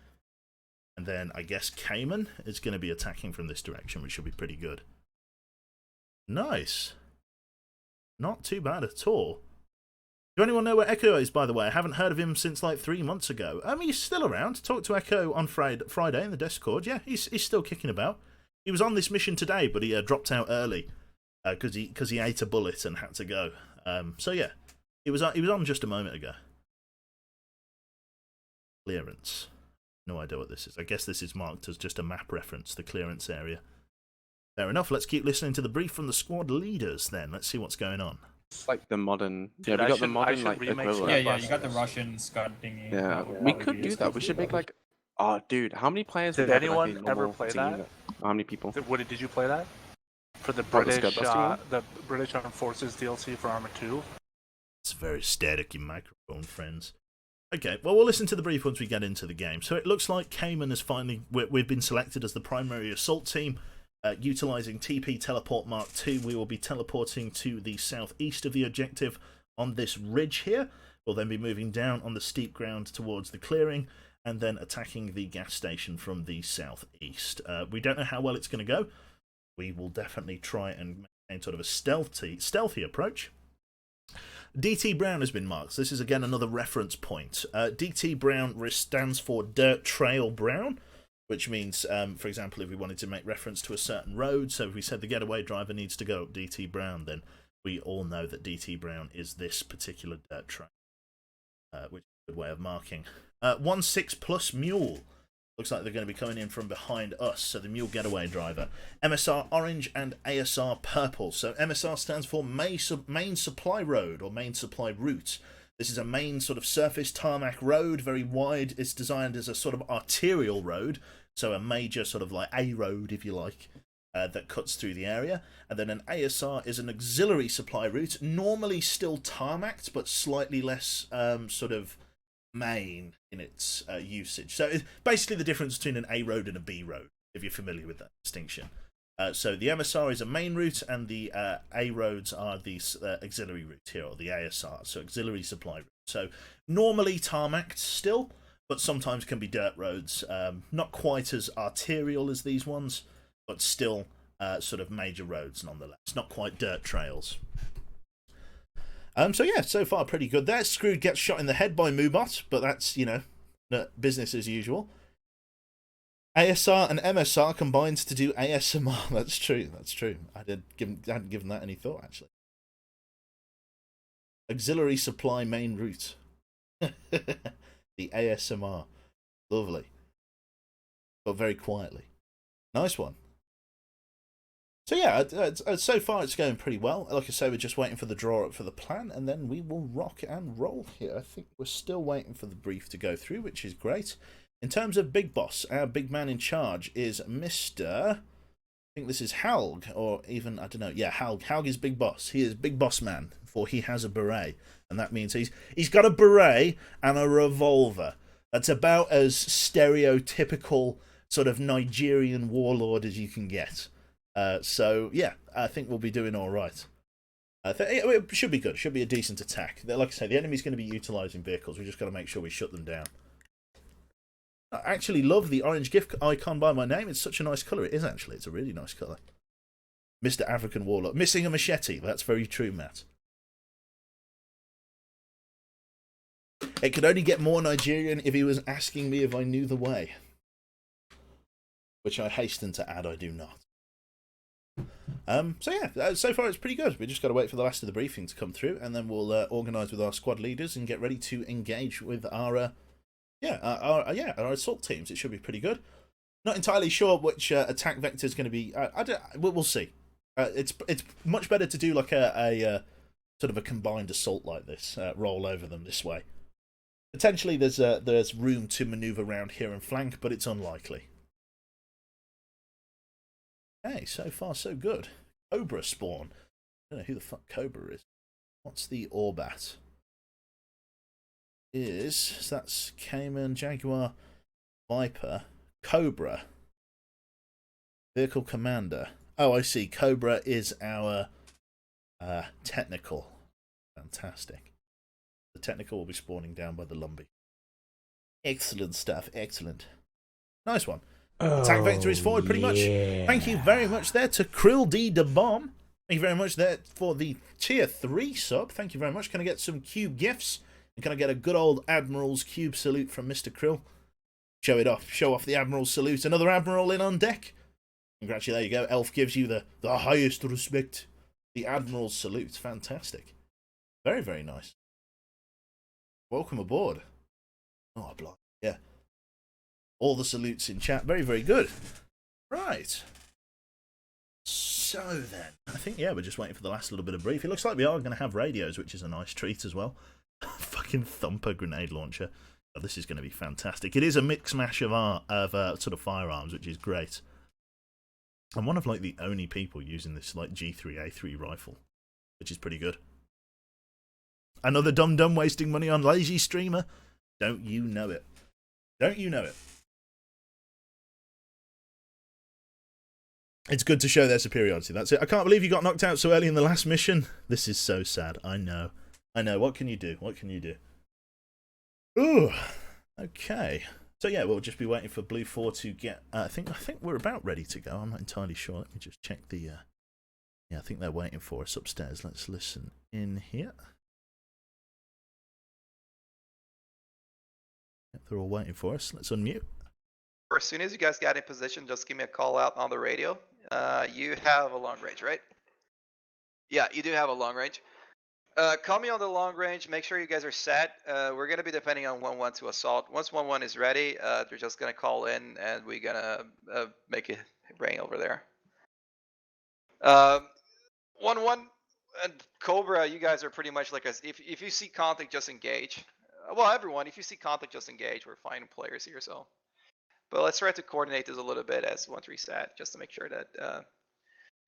And then I guess Cayman is going to be attacking from this direction, which should be pretty good. Nice. Not too bad at all. Do anyone know where Echo is, by the way? I haven't heard of him since like 3 months ago. He's still around. Talked to Echo on Friday in the Discord. Yeah, he's still kicking about. He was on this mission today, but he dropped out early because he ate a bullet and had to go. So yeah, he was on just a moment ago. Clearance. No idea what this is. I guess this is marked as just a map reference, the clearance area. Fair enough. Let's keep listening to the brief from the squad leaders then. Let's see what's going on. It's like the modern. Yeah, Dude, we got the modern like equivalent. Yeah, you got the Russian Scud thingy. Yeah, we could do that. We should make like. Oh, dude, how many players? Did anyone ever play that? How many people? Did you play that? For the British Armed Forces DLC for Arma 2? It's very static in microphone, friends. Okay, well, we'll listen to the brief once we get into the game. So it looks like Cayman has finally. We've been selected as the primary assault team. Utilising TP Teleport Mark II, we will be teleporting to the southeast of the objective on this ridge here. We'll then be moving down on the steep ground towards the clearing and then attacking the gas station from the southeast. We don't know how well it's going to go. We will definitely try and maintain sort of a stealthy approach. DT Brown has been marked. This is again another reference point. DT Brown stands for Dirt Trail Brown, which means, for example, if we wanted to make reference to a certain road, so if we said the getaway driver needs to go up DT Brown, then we all know that DT Brown is this particular dirt track, which is a good way of marking. 1-6 plus Mule. Looks like they're going to be coming in from behind us, so the Mule getaway driver. MSR Orange and ASR Purple. So MSR stands for Main Supply Road, or Main Supply Route. This is a main sort of surface tarmac road, very wide. It's designed as a sort of arterial road, so a major sort of like A road, if you like, that cuts through the area. And then an ASR is an auxiliary supply route, normally still tarmacked, but slightly less sort of main in its usage. So it's basically the difference between an A road and a B road, if you're familiar with that distinction. So the MSR is a main route, and the A roads are the auxiliary route here, or the ASR, so auxiliary supply route. So normally tarmacked still, but sometimes can be dirt roads. Not quite as arterial as these ones, but still sort of major roads nonetheless. Not quite dirt trails. So yeah, so far pretty good there. Screwed gets shot in the head by Moobot, but that's, you know, business as usual. ASR and MSR combined to do ASMR. That's true. That's true. I hadn't given that any thought, actually. Auxiliary supply main route. The ASMR. Lovely. But very quietly. Nice one. So yeah, so far it's going pretty well. Like I say, we're just waiting for the draw up for the plan, and then we will rock and roll here. I think we're still waiting for the brief to go through, which is great. In terms of Big Boss, our big man in charge is Mr. I think this is Halg, or even, I don't know. Yeah, Halg. Halg is Big Boss. He is Big Boss Man, for he has a beret. And that means he's got a beret and a revolver. That's about as stereotypical sort of Nigerian warlord as you can get. So, yeah, I think we'll be doing all right. It should be good. It should be a decent attack. Like I say, the enemy's going to be utilising vehicles. We just got to make sure we shut them down. I actually love the orange gift icon by my name. It's such a nice colour. It is, actually. It's a really nice colour. Mr. African Warlock. Missing a machete. That's very true, Matt. It could only get more Nigerian if he was asking me if I knew the way. Which I hasten to add I do not. So yeah, so far it's pretty good. We just got to wait for the last of the briefing to come through, and then we'll organise with our squad leaders and get ready to engage with our our assault teams. It should be pretty good. Not entirely sure which attack vector is going to be. We'll see. It's much better to do like a sort of a combined assault like this, roll over them this way. Potentially there's room to manoeuvre around here and flank, but it's unlikely. Hey, so far so good. Cobra spawn. I don't know who the fuck Cobra is. What's the Orbat? So that's Cayman, Jaguar, Viper, Cobra. Vehicle Commander. Oh, I see. Cobra is our technical. Fantastic. The technical will be spawning down by the Lumbee. Excellent stuff. Excellent. Nice one. Attack vector is forward pretty much. Thank you very much there to Krill D the Bomb. Thank you very much there for the tier 3 sub. Thank you very much. Can I get some cube gifts? And can I get a good old Admiral's cube salute from Mr. Krill? Show it off. Show off the Admiral's salute. Another Admiral in on deck. Congratulations. There you go. Elf gives you the highest respect. The Admiral's salute. Fantastic. Very, very nice. Welcome aboard. Oh, block. Yeah. All the salutes in chat. Very, very good. Right. So then, I think, yeah, we're just waiting for the last little bit of brief. It looks like we are going to have radios, which is a nice treat as well. Fucking thumper grenade launcher. Oh, this is going to be fantastic. It is a mix mash of sort of firearms, which is great. I'm one of like the only people using this like G3A3 rifle, which is pretty good. Another dum-dum wasting money on lazy streamer. Don't you know it? Don't you know it? It's good to show their superiority. That's it. I can't believe you got knocked out so early in the last mission. This is so sad. I know. I know. What can you do? What can you do? Ooh. Okay. So yeah, we'll just be waiting for Blue 4 to get... I think we're about ready to go. I'm not entirely sure. Let me just check the... Yeah, I think they're waiting for us upstairs. Let's listen in here. Yep, they're all waiting for us. Let's unmute. As soon as you guys get in position, just give me a call out on the radio. You have a long range, right? Yeah, you do have a long range. Call me on the long range. Make sure you guys are set. We're going to be depending on 1-1 to assault. Once 1-1 is ready, they're just going to call in and we're going to make it rain over there. 1-1 and Cobra, you guys are pretty much like us. If you see contact, just engage. Well, everyone, if you see contact, just engage. We're fine players here, so. But let's try to coordinate this a little bit as 1-3 set, just to make sure that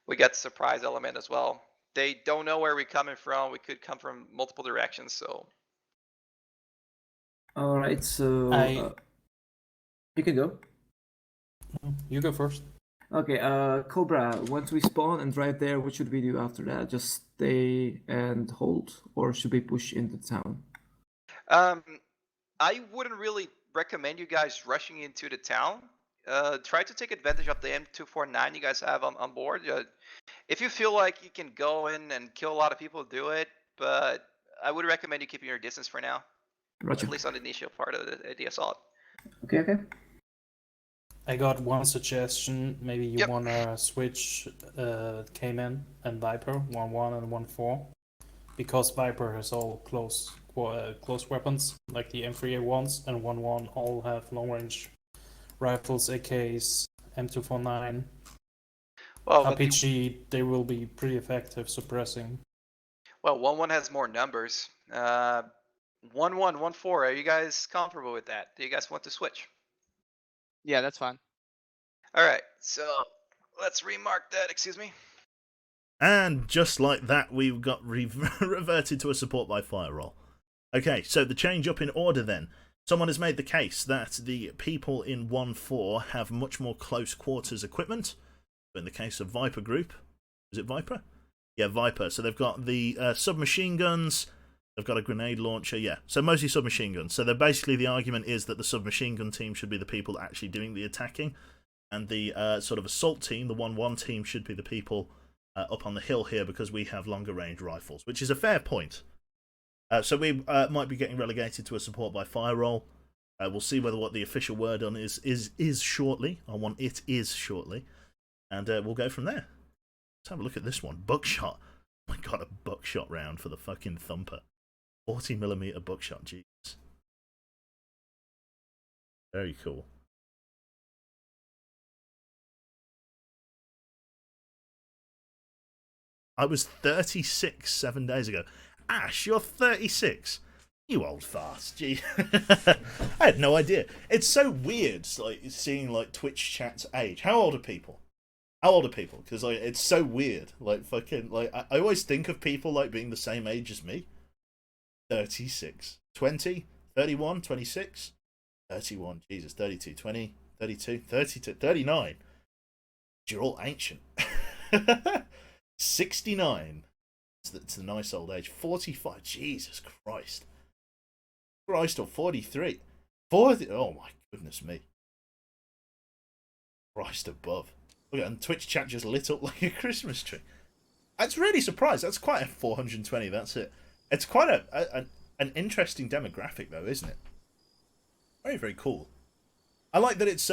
we get the surprise element as well. They don't know where we're coming from. We could come from multiple directions, so. All right, so you can go. You go first. Okay, Cobra, once we spawn and drive there, what should we do after that? Just stay and hold, or should we push into town? I wouldn't really recommend you guys rushing into the town. Try to take advantage of the M249 you guys have on board. If you feel like you can go in and kill a lot of people, do it. But I would recommend you keeping your distance for now. Roger. At least on the initial part of the assault. Okay. I got one suggestion. Maybe you wanna switch Cayman and Viper, 1-1 and 1-4, because Viper has all close weapons like the M3A1s, and 1-1 all have long range rifles, AKs, M249. Well, RPG, they will be pretty effective suppressing. Well, 1-1 has more numbers. 1-1, 1-4. Are you guys comfortable with that? Do you guys want to switch? Yeah, that's fine. All right, so let's remark that. Excuse me. And just like that, we've got reverted to a support by fire roll. Okay, so the change up in order then. Someone has made the case that the people in 1-4 have much more close quarters equipment. In the case of Viper Group, is it Viper? Yeah, Viper. So they've got the submachine guns, they've got a grenade launcher, yeah. So mostly submachine guns. So they're basically, the argument is that the submachine gun team should be the people actually doing the attacking, and the sort of assault team, the 1-1 team, should be the people up on the hill here because we have longer range rifles, which is a fair point. So we might be getting relegated to a support by fire roll. We'll see what the official word on is shortly. I want it is shortly, and we'll go from there. Let's have a look at this one. Buckshot. Oh my god, a buckshot round for the fucking thumper. 40mm buckshot, jeez. Very cool. I was 36 7 days ago. Ash, you're 36. You old fast. Gee. I had no idea. It's so weird, like seeing like Twitch chat's age. How old are people? How old are people? Because like it's so weird. Like fucking like I always think of people like being the same age as me. 36, 20, 31, 26, 31. Jesus, 32, 20, 32, 32, 39. You're all ancient. 69. It's the nice old age. 45. Jesus Christ. Christ, or 43. 40. Oh my goodness me. Christ above. Look at and Twitch chat just lit up like a Christmas tree. That's really surprised. That's quite a 420. That's it. It's quite an interesting demographic though, isn't it? Very, very cool. I like that it's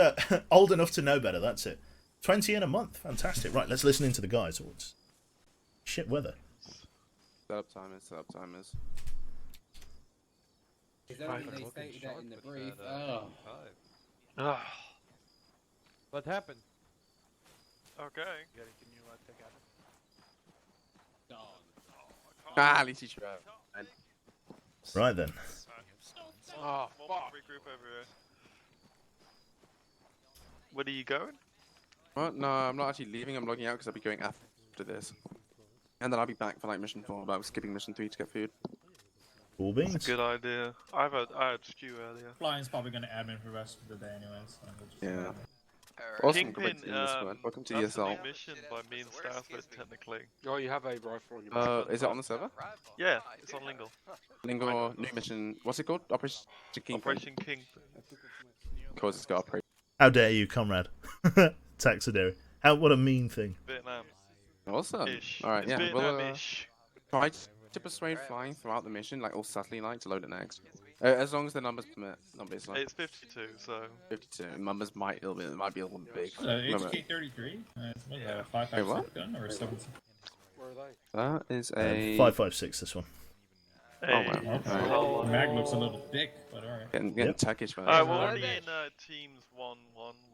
old enough to know better. That's it. 20 in a month. Fantastic. Right, let's listen into the guys. Oh, it's shit weather. Setup timers, setup timers. Is that they stated that in the brief? What happened? Okay. At least you tried. Right then. Oh, fuck. Regroup over here. Where are you going? What? No, I'm not actually leaving. I'm logging out because I'll be going after this. And then I'll be back for like mission 4, but I'm skipping mission 3 to get food. Cool beans. That's a good idea. I had stew earlier. Flying's probably going to admin for the rest of the day anyways. So we'll just Awesome. Kingpin, Welcome to the that's a assault. new mission by me and Stafford, technically. Oh, you have a rifle on your Is it on the server? Yeah, it's on Lingle. Lingo, new mission. What's it called? Operation Kingpin. Operation Kingpin. Of course, it's got Operation. How dare you, comrade? Taxidermy. What a mean thing. Vietnam. Awesome. Ish. Alright, It's yeah. Vietnam-ish. Try to persuade flying throughout the mission, like all subtly, like to load it next. As long as the numbers permit, obviously. It's 52, so 52. Numbers might be a little big. HK-33? Yeah. 5.56 gun or 7? Where are they? That is a 5.56. This one. Oh wow. Oh, Mag looks a little thick, but alright. Getting Turkish, man. Alright, we're already in teams 1-1.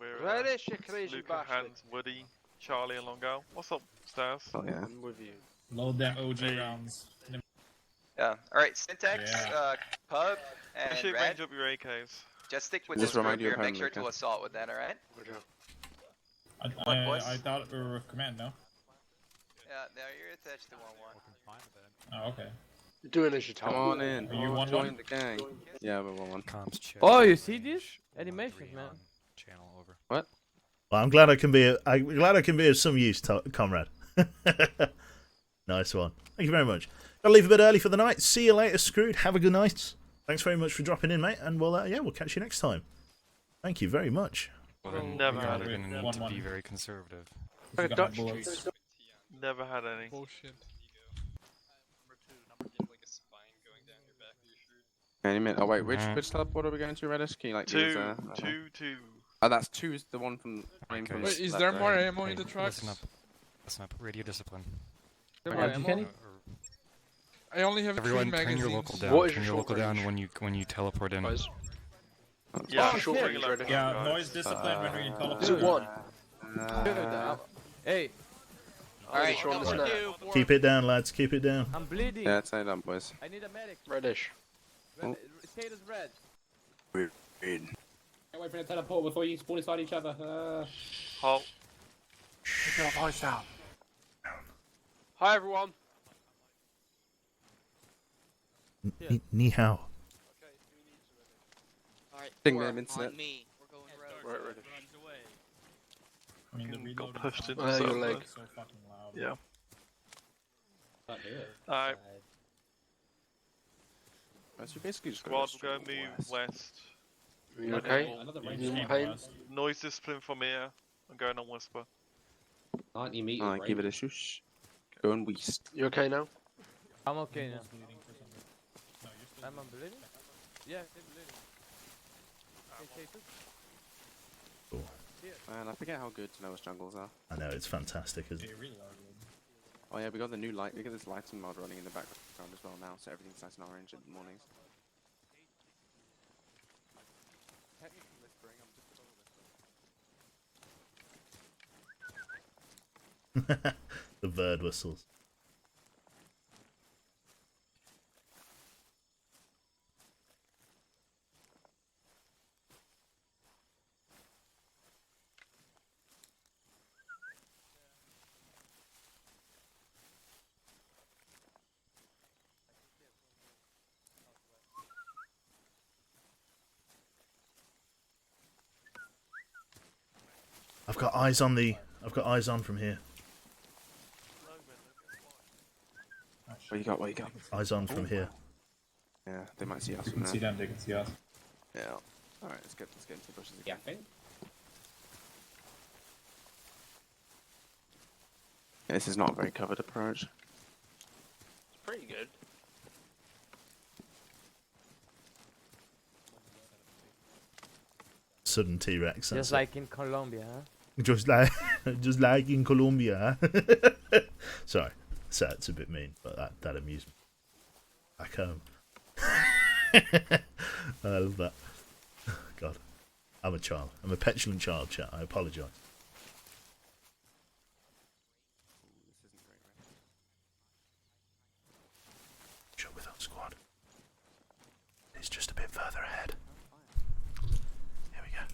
We're Where is you crazy Luca, bastard? Hans, Woody, Charlie, and Longo. What's up, Stars? Oh yeah. I'm with you. Load them OG rounds. Yeah. Alright, Syntax, Pub, Actually, and Red. range up your AKs. Just stick with Just this group remind you here. of Make home, sure Luca. to assault with that, alright? I thought we were with command, no? Yeah, no, you're attached to 1-1. Oh, okay. You're doing as you Come told on in. Are you 1-1? Join the gang. Yeah, we're 1-1. Comms check. Oh, you see this? Animations, man. Channel over. What? Well, I'm glad I can be. I'm glad I can be of some use, comrade. Nice one. Thank you very much. Gotta leave a bit early for the night. See you later, Screwed. Have a good night. Thanks very much for dropping in, mate. And we'll we'll catch you next time. Thank you very much. Never We're had gonna it. need to be very conservative. Never had any. Any minute. Oh wait, which teleport are we going to, Reddish? Can you like use, Two. Oh, that's 2 is the one from. Okay. Wait, is there more ammo in the trucks? Listen up. Radio discipline. I only have Everyone, 3 magazines. turn your local down. What is Turn your your local short down when you teleport in. Yeah, short range, ready? Yeah, noise discipline when we call Is it 1? Hey, Alright, Short number snap. 2. Keep it down, lads. Keep it down. I'm bleeding. Yeah, say that, boys. I need a medic. Reddish. Status red. Can't wait for the teleport before you spawn inside each other. Halt. Get your voice down. Hi everyone. Ni hao. Alright, Ding 4 them internet. on me. We're going rogue. Right, Reddish. I mean, the reload Got pushed in. Your So leg. so fucking loud. yeah. Can't do it. Alright, So basically just squad, we're going to move west. Are you okay? Another You range. just in came pain? west. Noise discipline from here. I'm going on Whisper. 90 meters. Alright, give it a shush. Going west. You okay now? I'm okay now. Almost bleeding for some reason. No, you're still I'm bleeding? Yeah, I'm bleeding. Cool. Man, I forget how good to know jungles are. I know it's fantastic, isn't it? They really are good. Oh yeah, we got the new light. We got this lighting mod running in the background as well now, so everything's nice and orange in the mornings. Technically whispering, I'm just a little whispering. The bird whistles. I've got eyes on from here. What you got? What you got? Eyes on from here. Yeah, they might see us. You can see them, they can see us. Yeah. Alright, let's get into the bushes again. Yeah, This is not a very covered approach. It's pretty good. Sudden T-Rex. Just like in Colombia, huh? Just like in Colombia. Sorry, so it's a bit mean, but that amused me. Back home. I love that. God, I'm a child. I'm a petulant child, chat. I apologise. Shut with our squad. It's just a bit further ahead. Here we go.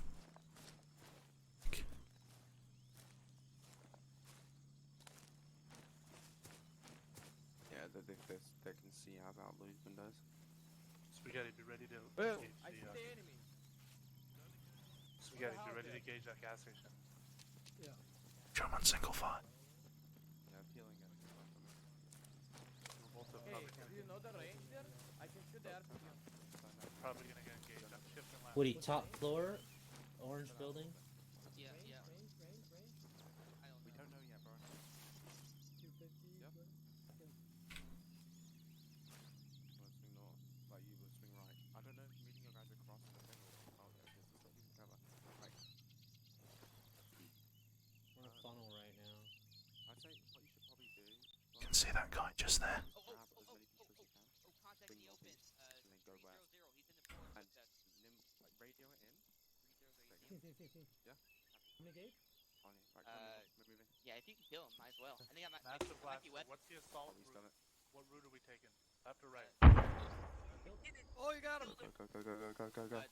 Yeah, they can see out those windows. Spaghetti, be ready to engage I see the enemy. Spaghetti, be ready to engage that gas station. Yeah. German single fire. Yeah, I'm healing it. Hey, do you know the range there? I can shoot the RPG. Probably gonna get engaged. I'm shifting left. Woody, top floor, orange building. Yeah, yeah. We don't know yet, bro. 250. Yep. Yeah. Swing north, like you would swing right. I don't know if meeting your guys across the thing or out there because it's got people cover. Like, We're in a funnel right now. I'd say what you should probably do. You can see that guy just there. Contact the open. And then go west. 300, he's in the forest. And like radio it in. See. Yeah. How many gauge? On it. Like, move in. Yeah, if you can kill him, might as well. I think I might Massive be blast. wet. What's the assault He's route? done it. What route are we taking? Left or right? Oh, you got him! Go.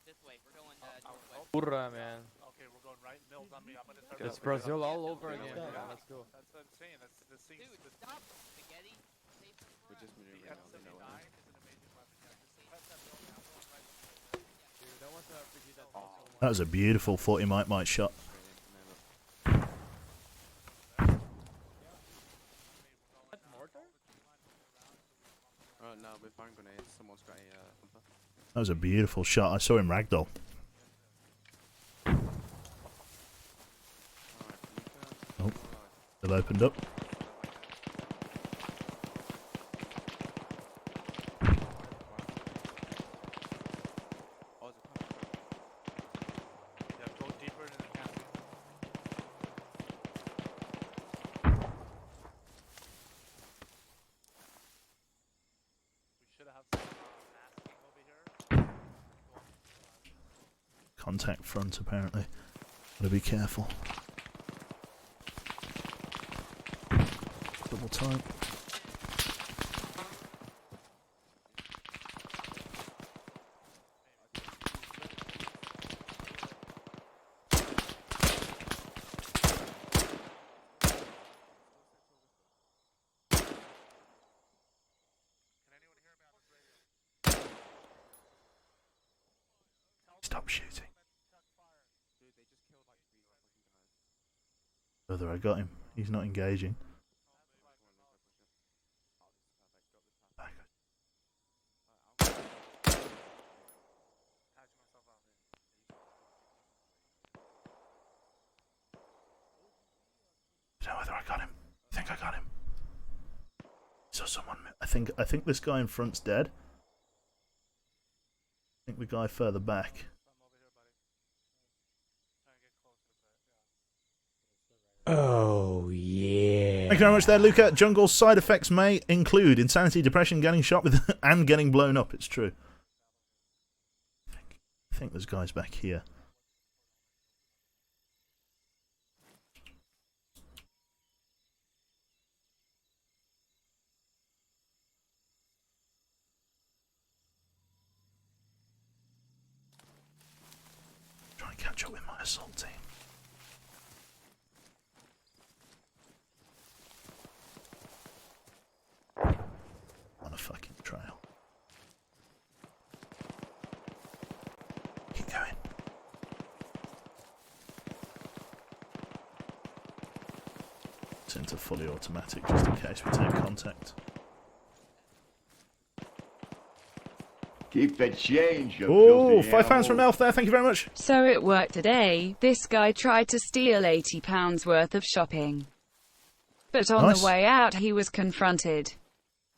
This way, we're going northwest. Hurrah, man. Okay, we're going right. Mills on me. I'm gonna start. It's Brazil all over again. Yeah, Yeah, let's go. That's what I'm saying. That's the thing. Dude, stop! Spaghetti. Save some We're just moving The right now. We know M79 it. is an amazing weapon. Yeah, just press that building. I'm going right. Dude, I want to RPG that. That was a beautiful 40 might shot. No, we're firing grenades. Someone's got a bumper. That was a beautiful shot. I saw him ragdoll. Oh, they've opened up. Yeah, go deeper into the castle. We should have some masking over here. Contact front, apparently. Gotta be careful. Double time. Stop shooting. Brother, I got him. He's not engaging. I don't know whether I got him. I think I got him. So someone, I think this guy in front's dead. I think the guy further back. Oh yeah. Thank you very much there, Luca. Jungle's side effects may include insanity, depression, getting shot with, and getting blown up. It's true. I think there's guys back here. Try and catch up with my assault team. On a fucking trail. Keep going. It's into fully automatic just in case we take contact. Keep the change, you Oh, filthy 5 pounds animal. from Elf there, thank you very much. So it worked today. This guy tried to steal £80 worth of shopping. But on Nice. the way out he was confronted.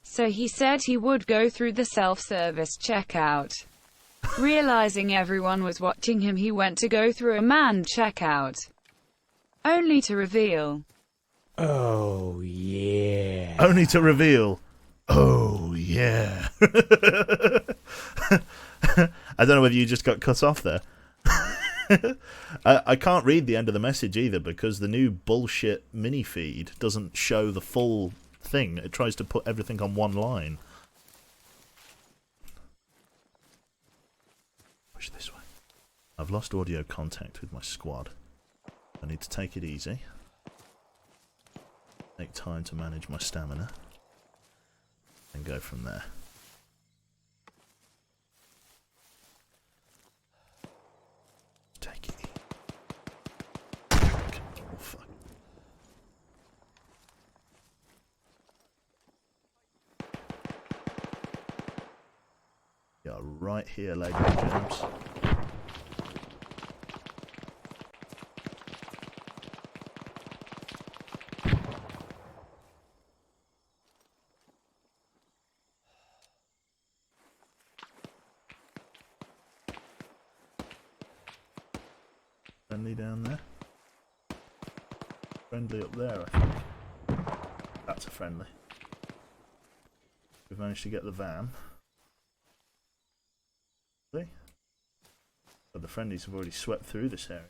So he said he would go through the self-service checkout. Realizing everyone was watching him, he went to go through a manned checkout. Only to reveal. Oh, yeah. Only to reveal. Oh, yeah. I don't know whether you just got cut off there. I can't read the end of the message either because the new bullshit mini feed doesn't show the full thing. It tries to put everything on one line. Push this way. I've lost audio contact with my squad. I need to take it easy. Take time to manage my stamina. And go from there. Take it. Oh, fuck. You're right here, ladies and gents. Friendly down there. Friendly up there, I think. That's a friendly. We've managed to get the van. See? But the friendlies have already swept through this area.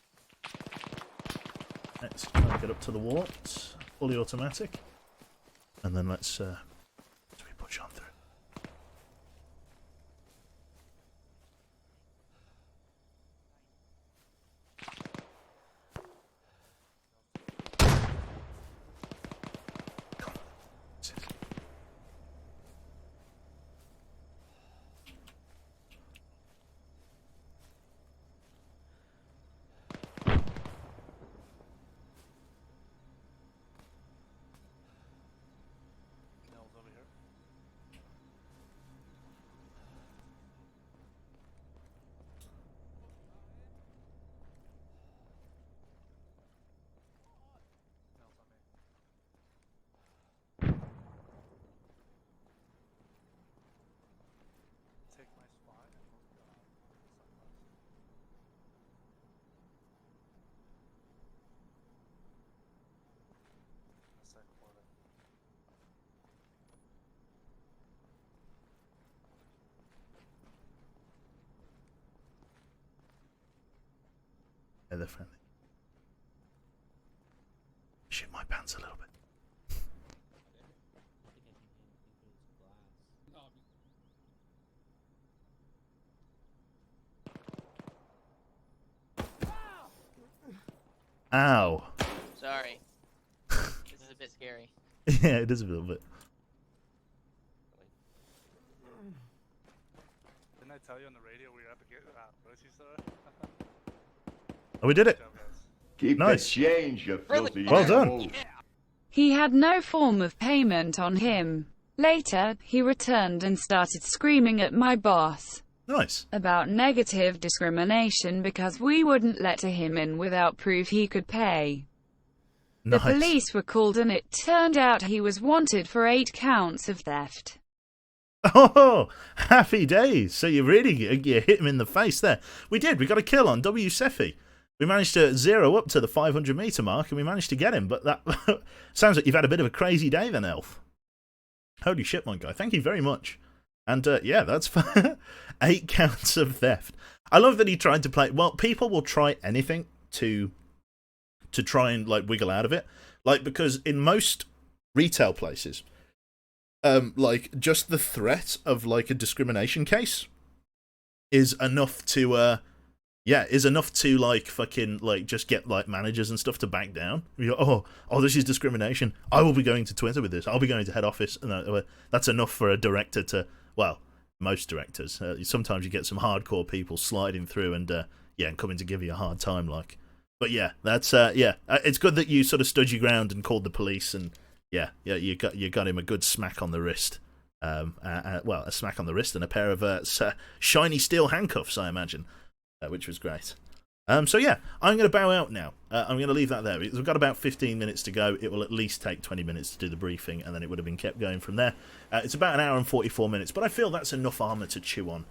Let's try and get up to the walls. Fully automatic. And then let's we push on through. Yeah, they're friendly. Shit my pants a little bit. Ow. Sorry. This is a bit scary. Yeah, it is a little bit. Didn't I tell you on the radio we were at the grocery store? Oh, we did it. Keep Nice. the change, you filthy Well done. animal. He had no form of payment on him. Later, he returned and started screaming at my boss. Nice. About negative discrimination because we wouldn't let him in without proof he could pay. Nice. The police were called and it turned out he was wanted for 8 counts of theft. Oh, happy days. So you really you hit him in the face there. We did. We got a kill on W. Seffi. We managed to zero up to the 500-meter mark, and we managed to get him. But that sounds like you've had a bit of a crazy day then, Elf. Holy shit, my guy. Thank you very much. And yeah, that's 8 counts of theft. I love that he tried to play. Well, people will try anything to try and like wiggle out of it. Like, because in most retail places, like just the threat of like a discrimination case is enough to like fucking like just get like managers and stuff to back down. You go, oh, this is discrimination. I will be going to Twitter with this. I'll be going to head office, and that's enough for a director to. Well, most directors. Sometimes you get some hardcore people sliding through and coming to give you a hard time, like. But yeah, that's it's good that you sort of stood your ground and called the police, and you got him a good smack on the wrist. Well, a smack on the wrist and a pair of shiny steel handcuffs, I imagine. Which was great. So yeah, I'm going to bow out now. I'm going to leave that there. We've got about 15 minutes to go. It will at least take 20 minutes to do the briefing, and then it would have been kept going from there. It's about an hour and 44 minutes, but I feel that's enough armor to chew on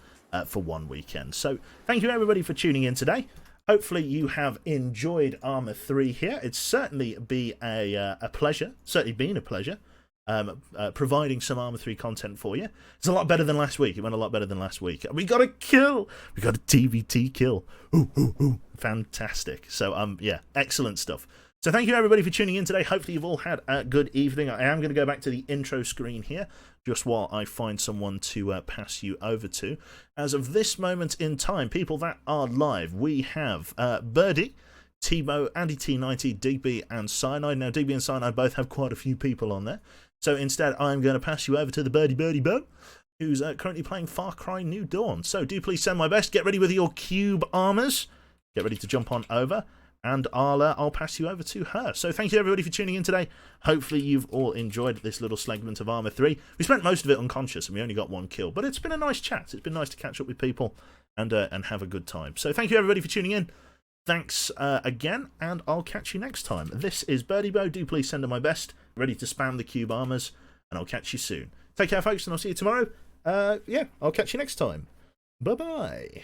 for one weekend. So thank you everybody for tuning in today. Hopefully you have enjoyed Arma 3 here. It's certainly been a pleasure. Certainly been a pleasure. Providing some Arma 3 content for you. It's a lot better than last week. It went a lot better than last week. We got a kill. We got a TVT kill. Ooh. Fantastic. So, yeah, excellent stuff. So thank you everybody for tuning in today. Hopefully you've all had a good evening. I am going to go back to the intro screen here, just while I find someone to pass you over to. As of this moment in time, people that are live, we have Birdie, Timo, Andy T90, DB, and Cyanide. Now, DB and Cyanide both have quite a few people on there. So instead, I'm going to pass you over to the Birdie Bo, who's currently playing Far Cry New Dawn. So do please send my best. Get ready with your cube armors. Get ready to jump on over, and I'll pass you over to her. So thank you everybody for tuning in today. Hopefully you've all enjoyed this little segment of Arma 3. We spent most of it unconscious, and we only got one kill, but it's been a nice chat. It's been nice to catch up with people and have a good time. So thank you everybody for tuning in. Thanks again, and I'll catch you next time. This is Birdie Bo. Do please send her my best. Ready to spam the cube armors, and I'll catch you soon. Take care, folks, and I'll see you tomorrow. Yeah, I'll catch you next time. Bye-bye.